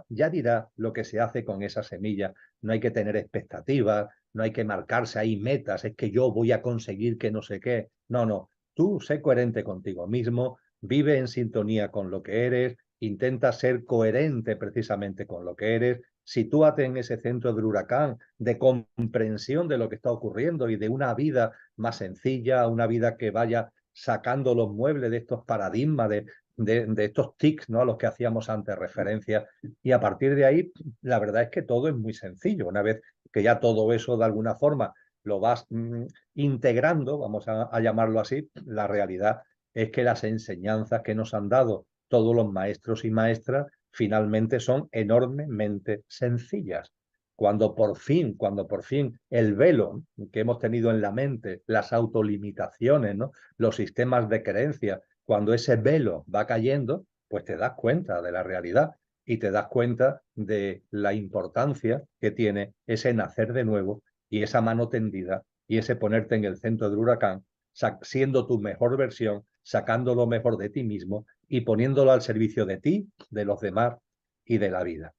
ya dirá lo que se hace con esa semilla. no hay que tener expectativas, no hay que marcarse ahí metas, es que yo voy a conseguir que no sé qué. No, no, tú sé coherente contigo mismo, vive en sintonía con lo que eres, intenta ser coherente precisamente con lo que eres, sitúate en ese centro del huracán de comprensión de lo que está ocurriendo y de una vida más sencilla, una vida que vaya sacando los muebles de estos paradigmas, de estos tics, ¿no?, a los que hacíamos antes referencia. Y a partir de ahí, la verdad es que todo es muy sencillo. Una vez que ya todo eso de alguna forma lo vas integrando, vamos a llamarlo así, la realidad es que las enseñanzas que nos han dado todos los maestros y maestras finalmente son enormemente sencillas. Cuando por fin el velo que hemos tenido en la mente, las autolimitaciones, ¿no?, los sistemas de creencia, cuando ese velo va cayendo, pues te das cuenta de la realidad y te das cuenta de la importancia que tiene ese nacer de nuevo y esa mano tendida y ese ponerte en el centro del huracán, siendo tu mejor versión, sacando lo mejor de ti mismo y poniéndolo al servicio de ti, de los demás y de la vida.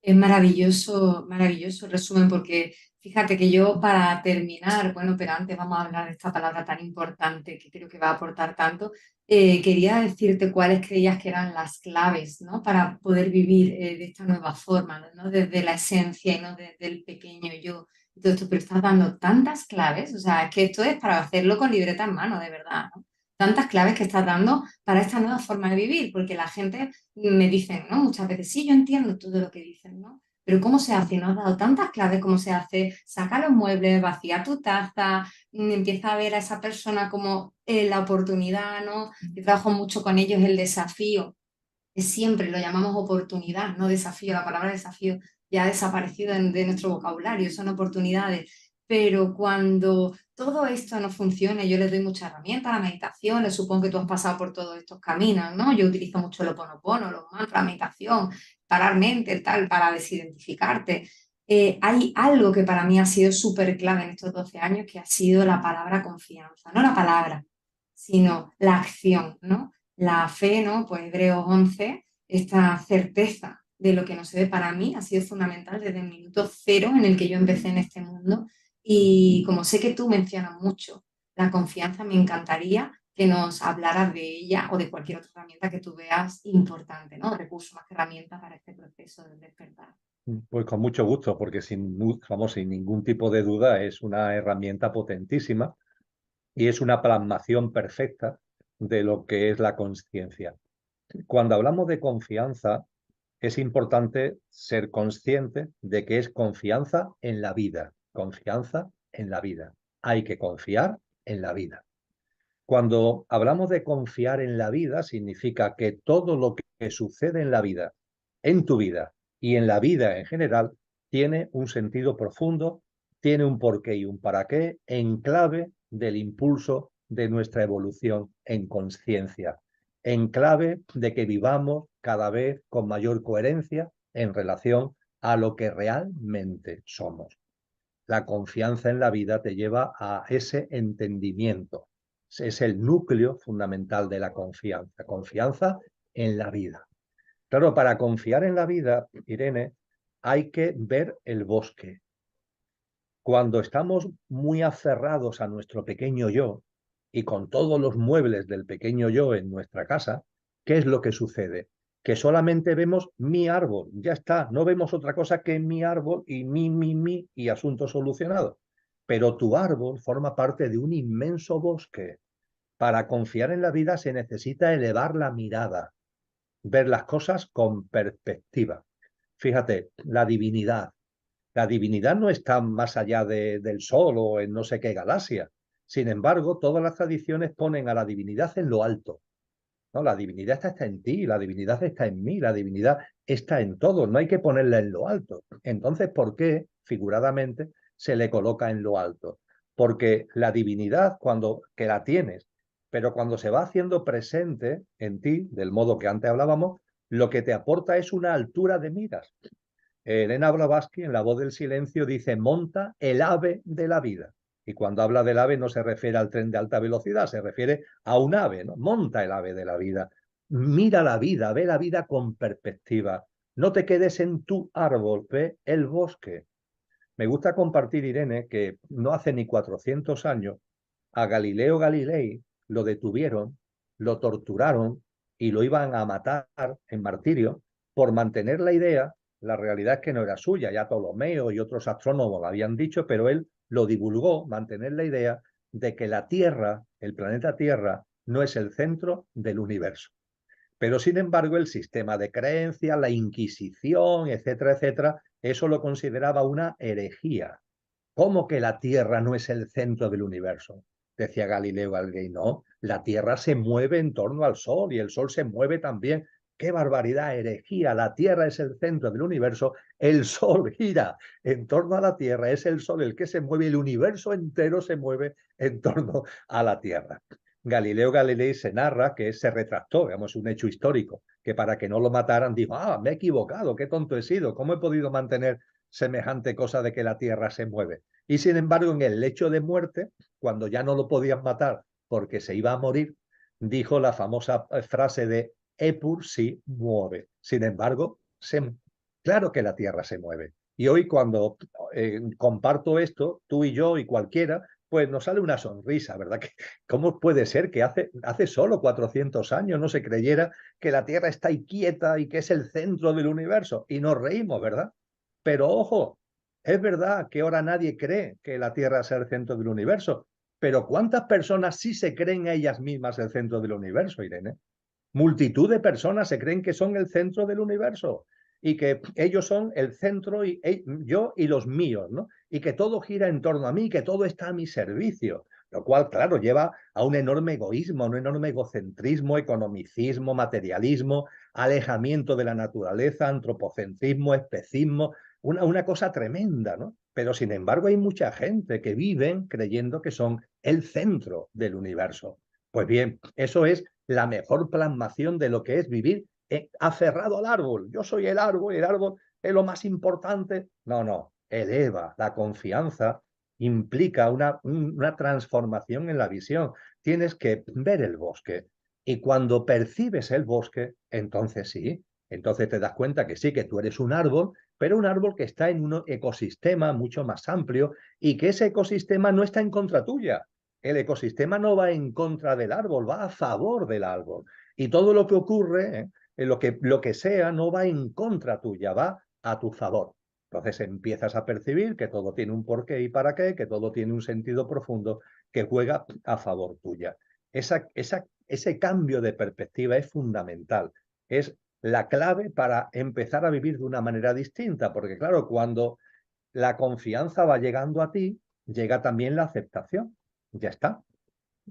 Es maravilloso, maravilloso el resumen, porque fíjate que yo para terminar, bueno, pero antes vamos a hablar de esta palabra tan importante que creo que va a aportar tanto, quería decirte cuáles creías que eran las claves, ¿no?, para poder vivir de esta nueva forma, ¿no?, desde la esencia y no desde el pequeño yo. Y todo esto, pero estás dando tantas claves, o sea, es que esto es para hacerlo con libreta en mano, de verdad, ¿no? Tantas claves que estás dando para esta nueva forma de vivir, porque la gente me dicen, ¿no?, muchas veces, sí, yo entiendo todo lo que dicen, ¿no? Pero ¿cómo se hace? No has dado tantas claves, ¿cómo se hace? Saca los muebles, vacía tu taza, empieza a ver a esa persona como la oportunidad, ¿no? Yo trabajo mucho con ellos el desafío, que siempre lo llamamos oportunidad, no desafío. La palabra desafío ya ha desaparecido de nuestro vocabulario, son oportunidades. Pero cuando todo esto no funciona, yo les doy muchas herramientas, la meditación, les supongo que tú has pasado por todos estos caminos, ¿no? Yo utilizo mucho el Ho'oponopono, los mantras, la meditación, parar mente, tal, para desidentificarte. Hay algo que para mí ha sido súper clave en estos 12 años, que ha sido la palabra confianza. No la palabra, sino la acción, ¿no? La fe, ¿no? Pues Hebreos 11, esta certeza de lo que no se ve, para mí ha sido fundamental desde el minuto cero en el que yo empecé en este mundo. Y como sé que tú mencionas mucho la confianza, me encantaría que nos hablaras de ella o de cualquier otra herramienta que tú veas importante, ¿no? Recurso más que herramienta para este proceso de despertar. Pues con mucho gusto, porque sin ningún tipo de duda es una herramienta potentísima y es una plasmación perfecta de lo que es la conciencia. Cuando hablamos de confianza, es importante ser consciente de que es confianza en la vida, confianza en la vida. Hay que confiar en la vida. Cuando hablamos de confiar en la vida, significa que todo lo que sucede en la vida, en tu vida y en la vida en general, tiene un sentido profundo, tiene un porqué y un para qué en clave del impulso de nuestra evolución en conciencia, en clave de que vivamos cada vez con mayor coherencia en relación a lo que realmente somos. La confianza en la vida te lleva a ese entendimiento. Es el núcleo fundamental de la confianza. Confianza en la vida. Claro, para confiar en la vida, Irene, hay que ver el bosque. Cuando estamos muy aferrados a nuestro pequeño yo y con todos los muebles del pequeño yo en nuestra casa, ¿qué es lo que sucede? Que solamente vemos mi árbol, ya está, no vemos otra cosa que mi árbol y mi y asunto solucionado. Pero tu árbol forma parte de un inmenso bosque. Para confiar en la vida se necesita elevar la mirada, ver las cosas con perspectiva. Fíjate, la divinidad no está más allá del sol o en no sé qué galaxia. Sin embargo, todas las tradiciones ponen a la divinidad en lo alto. No, la divinidad está en ti, la divinidad está en mí, la divinidad está en todo. No hay que ponerla en lo alto. Entonces, ¿por qué, figuradamente, se le coloca en lo alto? Porque la divinidad, cuando que la tienes, pero cuando se va haciendo presente en ti, del modo que antes hablábamos, lo que te aporta es una altura de miras. Elena Blavatsky, en La voz del silencio, dice, monta el ave de la vida. Y cuando habla del ave no se refiere al tren de alta velocidad, se refiere a un ave, ¿no? Monta el ave de la vida. Mira la vida, ve la vida con perspectiva. No te quedes en tu árbol, ve el bosque. Me gusta compartir, Irene, que no hace ni 400 años a Galileo Galilei lo detuvieron, lo torturaron y lo iban a matar en martirio por mantener la idea. La realidad es que no era suya, ya Ptolomeo y otros astrónomos lo habían dicho, pero él lo divulgó, mantener la idea de que la Tierra, el planeta Tierra, no es el centro del universo. Pero sin embargo, el sistema de creencias, la Inquisición, etcétera, etcétera, eso lo consideraba una herejía. ¿Cómo que la Tierra no es el centro del universo? Decía Galileo Galilei, no, la Tierra se mueve en torno al Sol y el Sol se mueve también. ¡Qué barbaridad, herejía! La Tierra es el centro del universo, el Sol gira en torno a la Tierra, es el Sol el que se mueve, el universo entero se mueve en torno a la Tierra. Galileo Galilei se narra que se retractó, digamos, un hecho histórico, que para que no lo mataran dijo, me he equivocado, qué tonto he sido, ¿cómo he podido mantener semejante cosa de que la Tierra se mueve? Y sin embargo, en el lecho de muerte, cuando ya no lo podían matar porque se iba a morir, dijo la famosa frase de Epur si mueve. Sin embargo, claro que la Tierra se mueve. Y hoy cuando comparto esto, tú y yo y cualquiera, pues nos sale una sonrisa, ¿verdad? ¿Cómo puede ser que hace solo 400 años no se creyera que la Tierra está ahí quieta y que es el centro del universo? Y nos reímos, ¿verdad? Pero ojo, es verdad que ahora nadie cree que la Tierra sea el centro del universo, pero ¿cuántas personas sí se creen a ellas mismas el centro del universo, Irene? Multitud de personas se creen que son el centro del universo y que ellos son el centro y yo y los míos, ¿no? Y que todo gira en torno a mí, que todo está a mi servicio, lo cual, claro, lleva a un enorme egoísmo, a un enorme egocentrismo, economicismo, materialismo, alejamiento de la naturaleza, antropocentrismo, especismo, una cosa tremenda, ¿no? Pero sin embargo hay mucha gente que viven creyendo que son el centro del universo. Pues bien, eso es la mejor plasmación de lo que es vivir aferrado al árbol. Yo soy el árbol es lo más importante. No, no, eleva la confianza, implica una transformación en la visión. Tienes que ver el bosque y cuando percibes el bosque, entonces sí, entonces te das cuenta que sí, que tú eres un árbol, pero un árbol que está en un ecosistema mucho más amplio y que ese ecosistema no está en contra tuya. El ecosistema no va en contra del árbol, va a favor del árbol. Y todo lo que ocurre, lo que sea, no va en contra tuya, va a tu favor. Entonces empiezas a percibir que todo tiene un porqué y para qué, que todo tiene un sentido profundo que juega a favor tuya. Ese cambio de perspectiva es fundamental. Es la clave para empezar a vivir de una manera distinta, porque claro, cuando la confianza va llegando a ti, llega también la aceptación. Ya está,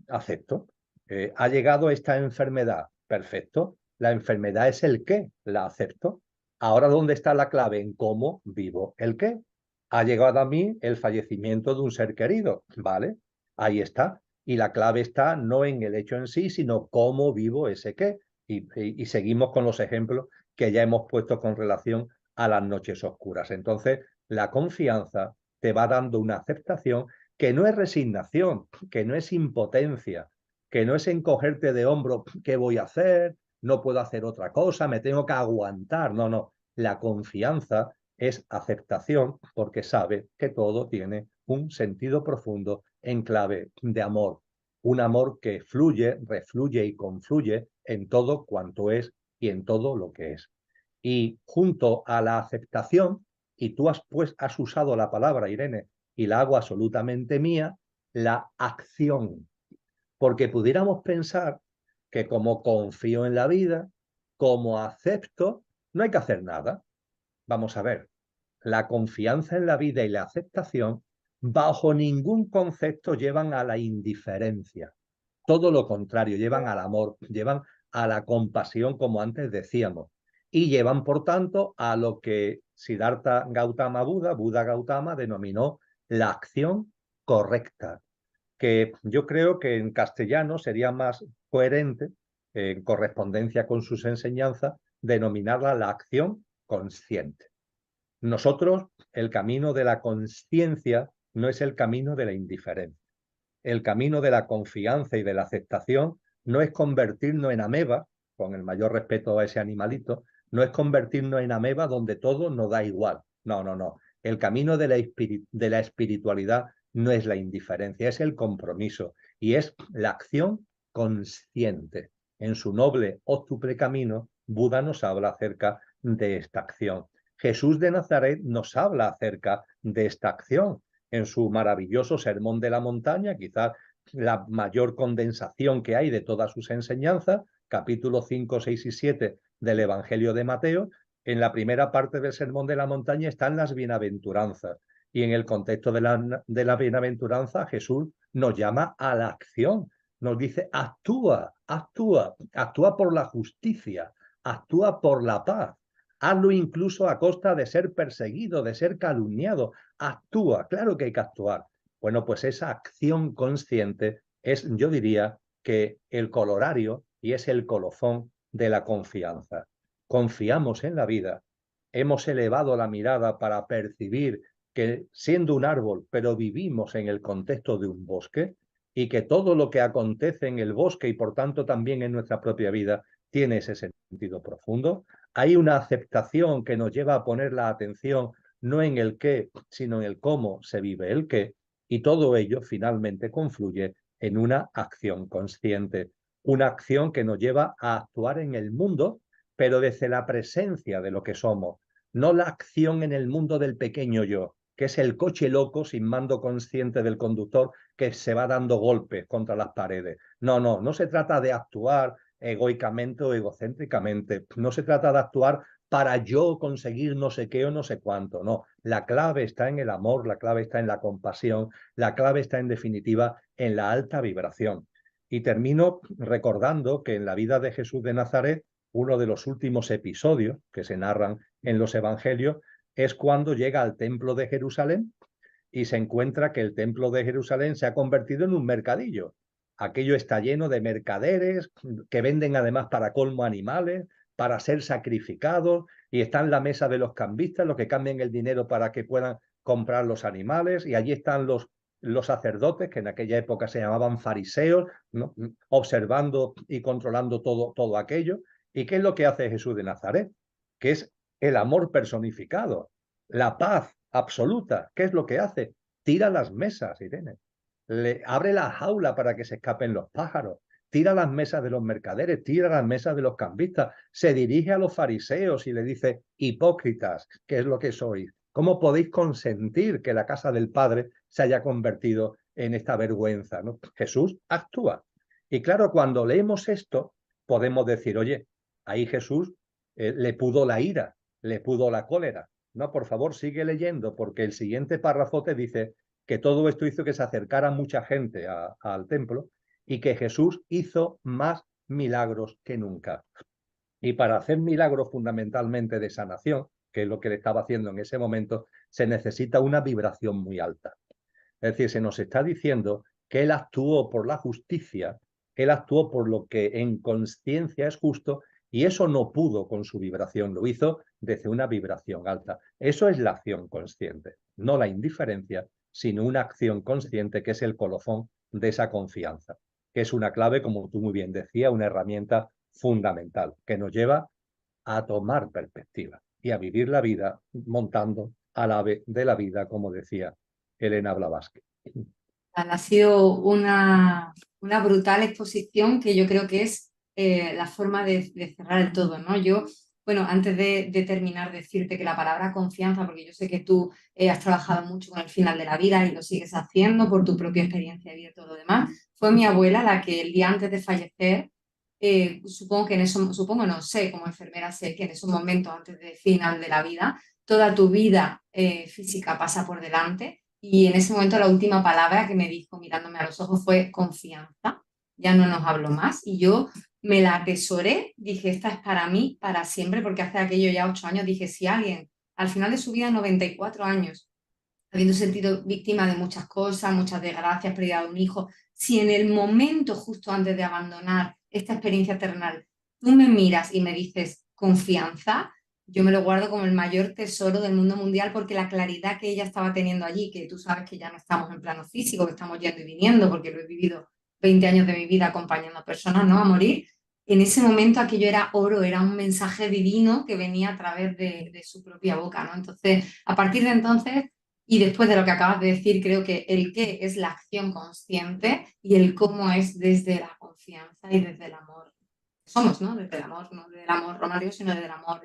acepto. Ha llegado esta enfermedad, perfecto. La enfermedad es el qué, la acepto. Ahora, ¿dónde está la clave? En cómo vivo el qué. Ha llegado a mí el fallecimiento de un ser querido, ¿vale? Ahí está. Y la clave está no en el hecho en sí, sino cómo vivo ese qué. Y seguimos con los ejemplos que ya hemos puesto con relación a las noches oscuras. Entonces, la confianza te va dando una aceptación que no es resignación, que no es impotencia, que no es encogerte de hombro, ¿qué voy a hacer? No puedo hacer otra cosa, me tengo que aguantar. No, no. La confianza es aceptación porque sabe que todo tiene un sentido profundo en clave de amor. Un amor que fluye, refluye y confluye en todo cuanto es y en todo lo que es. Y junto a la aceptación, y tú has usado la palabra, Irene, y la hago absolutamente mía, la acción. Porque pudiéramos pensar que como confío en la vida, como acepto, no hay que hacer nada. Vamos a ver, la confianza en la vida y la aceptación bajo ningún concepto llevan a la indiferencia. Todo lo contrario, llevan al amor, llevan a la compasión, como antes decíamos, y llevan, por tanto, a lo que Siddhartha Gautama Buda, Buda Gautama, denominó la acción correcta, que yo creo que en castellano sería más coherente, en correspondencia con sus enseñanzas, denominarla la acción consciente. Nosotros, el camino de la conciencia no es el camino de la indiferencia. El camino de la confianza y de la aceptación no es convertirnos en ameba, con el mayor respeto a ese animalito, No es convertirnos en ameba donde todo nos da igual. No, no, no. El camino de la espiritualidad no es la indiferencia, es el compromiso y es la acción consciente. En su noble óptuple camino, Buda nos habla acerca de esta acción. Jesús de Nazaret nos habla acerca de esta acción. En su maravilloso Sermón de la Montaña, quizás la mayor condensación que hay de todas sus enseñanzas, capítulos 5, 6 y 7 del Evangelio de Mateo, en la primera parte del Sermón de la Montaña están las bienaventuranzas. Y en el contexto de la bienaventuranza, Jesús nos llama a la acción. Nos dice, actúa, actúa, actúa por la justicia, actúa por la paz. Hazlo incluso a costa de ser perseguido, de ser calumniado. Actúa, claro que hay que actuar. Bueno, pues esa acción consciente es, yo diría, que el colorario y es el colofón de la confianza. Confiamos en la vida, hemos elevado la mirada para percibir que siendo un árbol, pero vivimos en el contexto de un bosque y que todo lo que acontece en el bosque y por tanto también en nuestra propia vida tiene ese sentido profundo. Hay una aceptación que nos lleva a poner la atención no en el qué, sino en el cómo se vive el qué, y todo ello finalmente confluye en una acción consciente, una acción que nos lleva a actuar en el mundo, pero desde la presencia de lo que somos, no la acción en el mundo del pequeño yo, que es el coche loco sin mando consciente del conductor que se va dando golpes contra las paredes. No, no, no se trata de actuar egoicamente o egocéntricamente, no se trata de actuar para yo conseguir no sé qué o no sé cuánto, no. La clave está en el amor, la clave está en la compasión, la clave está en definitiva en la alta vibración. Y termino recordando que en la vida de Jesús de Nazaret, uno de los últimos episodios que se narran en los evangelios es cuando llega al templo de Jerusalén y se encuentra que el templo de Jerusalén se ha convertido en un mercadillo. Aquello está lleno de mercaderes que venden además para colmo animales, para ser sacrificados, y está en la mesa de los cambistas, los que cambian el dinero para que puedan comprar los animales, y allí están los sacerdotes, que en aquella época se llamaban fariseos, ¿no? Observando y controlando todo aquello. ¿Y qué es lo que hace Jesús de Nazaret? Que es el amor personificado, la paz absoluta. ¿Qué es lo que hace? Tira las mesas, Irene. Le abre la jaula para que se escapen los pájaros. Tira las mesas de los mercaderes, tira las mesas de los cambistas. Se dirige a los fariseos y le dice, hipócritas, ¿qué es lo que sois? ¿Cómo podéis consentir que la casa del Padre se haya convertido en esta vergüenza, ¿no? Jesús actúa. Y claro, cuando leemos esto, podemos decir, oye, ahí Jesús le pudo la ira, le pudo la cólera. No, por favor, sigue leyendo, porque el siguiente párrafo te dice que todo esto hizo que se acercara mucha gente al templo y que Jesús hizo más milagros que nunca. Y para hacer milagros fundamentalmente de sanación, que es lo que le estaba haciendo en ese momento, se necesita una vibración muy alta. Es decir, se nos está diciendo que él actuó por la justicia, él actuó por lo que en conciencia es justo, y eso no pudo con su vibración, lo hizo desde una vibración alta. Eso es la acción consciente, no la indiferencia, sino una acción consciente que es el colofón de esa confianza, que es una clave, como tú muy bien decías, una herramienta fundamental que nos lleva a tomar perspectiva y a vivir la vida montando al ave de la vida, como decía Elena Blavatsky. Ha sido una brutal exposición que yo creo que es la forma de cerrar el todo, ¿no? Yo, bueno, antes de terminar, decirte que la palabra confianza, porque yo sé que tú has trabajado mucho con el final de la vida y lo sigues haciendo por tu propia experiencia de vida y todo lo demás, fue mi abuela la que el día antes de fallecer, supongo que en eso, supongo no sé, como enfermera sé que en esos momentos antes del final de la vida, toda tu vida física pasa por delante. Y en ese momento la última palabra que me dijo mirándome a los ojos fue confianza. Ya no nos habló más. Y yo me la atesoré, dije, esta es para mí, para siempre, porque hace aquello ya 8 años, dije, si alguien al final de su vida, 94 años, habiendo sentido víctima de muchas cosas, muchas desgracias, pérdida de un hijo, si en el momento justo antes de abandonar esta experiencia terrenal, tú me miras y me dices confianza, yo me lo guardo como el mayor tesoro del mundo mundial porque la claridad que ella estaba teniendo allí, que tú sabes que ya no estamos en plano físico, que estamos yendo y viniendo, porque lo he vivido 20 años de mi vida acompañando a personas, ¿no? A morir, en ese momento aquello era oro, era un mensaje divino que venía a través de su propia boca, ¿no? Entonces, a partir de entonces, y después de lo que acabas de decir, creo que el qué es la acción consciente y el cómo es desde la confianza y desde el amor. Somos, ¿no? Desde el amor, no del amor romántico, sino del amor,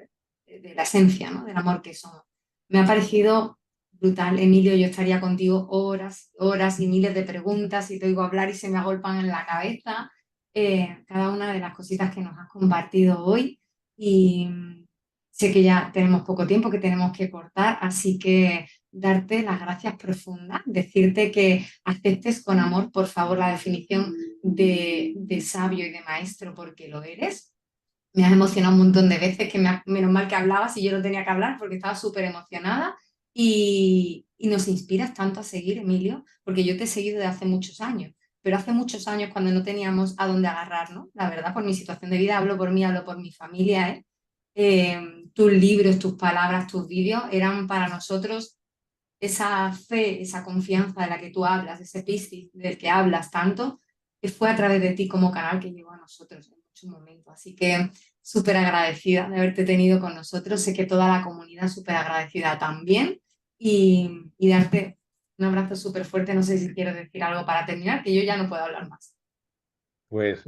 de la esencia, ¿no? Del amor que somos. Me ha parecido brutal, Emilio, yo estaría contigo horas, horas y miles de preguntas y te oigo hablar y se me agolpan en la cabeza cada una de las cositas que nos has compartido hoy y sé que ya tenemos poco tiempo, que tenemos que cortar, así que darte las gracias profundas, decirte que aceptes con amor, por favor, la definición de sabio y de maestro porque lo eres. Me has emocionado un montón de veces, menos mal que hablabas y yo no tenía que hablar porque estaba súper emocionada y nos inspiras tanto a seguir, Emilio, porque yo te he seguido desde hace muchos años, pero hace muchos años cuando no teníamos a dónde agarrar, ¿no? La verdad, por mi situación de vida, hablo por mí, hablo por mi familia, ¿eh? Tus libros, tus palabras, tus vídeos eran para nosotros esa fe, esa confianza de la que tú hablas, ese piscis del que hablas tanto, que fue a través de ti como canal que llegó a nosotros en muchos momentos. Así que súper agradecida de haberte tenido con nosotros. Sé que toda la comunidad súper agradecida también y darte un abrazo súper fuerte. No sé si quieres decir algo para terminar, que yo ya no puedo hablar más. Pues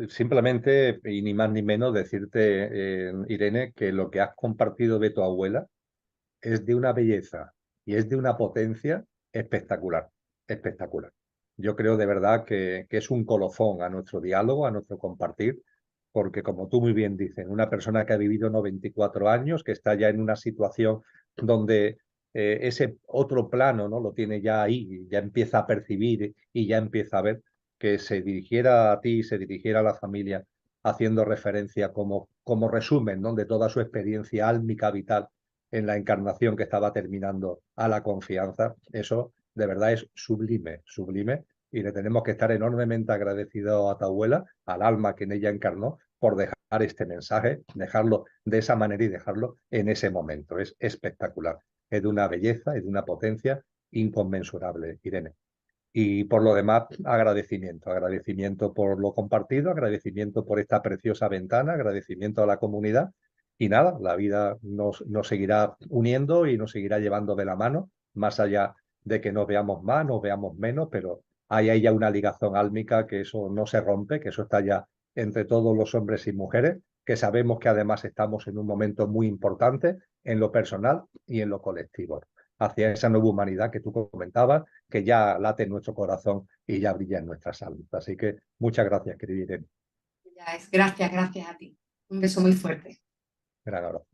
simplemente, y ni más ni menos, decirte, Irene, que lo que has compartido de tu abuela es de una belleza y es de una potencia espectacular, espectacular. Yo creo de verdad que es un colofón a nuestro diálogo, a nuestro compartir, porque como tú muy bien dices, una persona que ha vivido 94 años, que está ya en una situación donde ese otro plano no lo tiene ya ahí, ya empieza a percibir y ya empieza a ver, que se dirigiera a ti, se dirigiera a la familia, haciendo referencia como resumen, ¿no?, de toda su experiencia álmica vital en la encarnación que estaba terminando a la confianza, eso de verdad es sublime, sublime, y le tenemos que estar enormemente agradecidos a tu abuela, al alma que en ella encarnó, por dejar este mensaje, dejarlo de esa manera y dejarlo en ese momento. Es espectacular, es de una belleza, es de una potencia inconmensurable, Irene. Y por lo demás, agradecimiento, agradecimiento por lo compartido, agradecimiento por esta preciosa ventana, agradecimiento a la comunidad. Y nada, la vida nos seguirá uniendo y nos seguirá llevando de la mano, más allá de que nos veamos más, nos veamos menos, pero hay ya una ligazón álmica que eso no se rompe, que eso está ya entre todos los hombres y mujeres, que sabemos que además estamos en un momento muy importante en lo personal y en lo colectivo, hacia esa nueva humanidad que tú comentabas, que ya late en nuestro corazón y ya brilla en nuestra salud. Así que muchas gracias, querida Irene. Ya es. Gracias, gracias a ti. Un beso muy fuerte. Gran abrazo.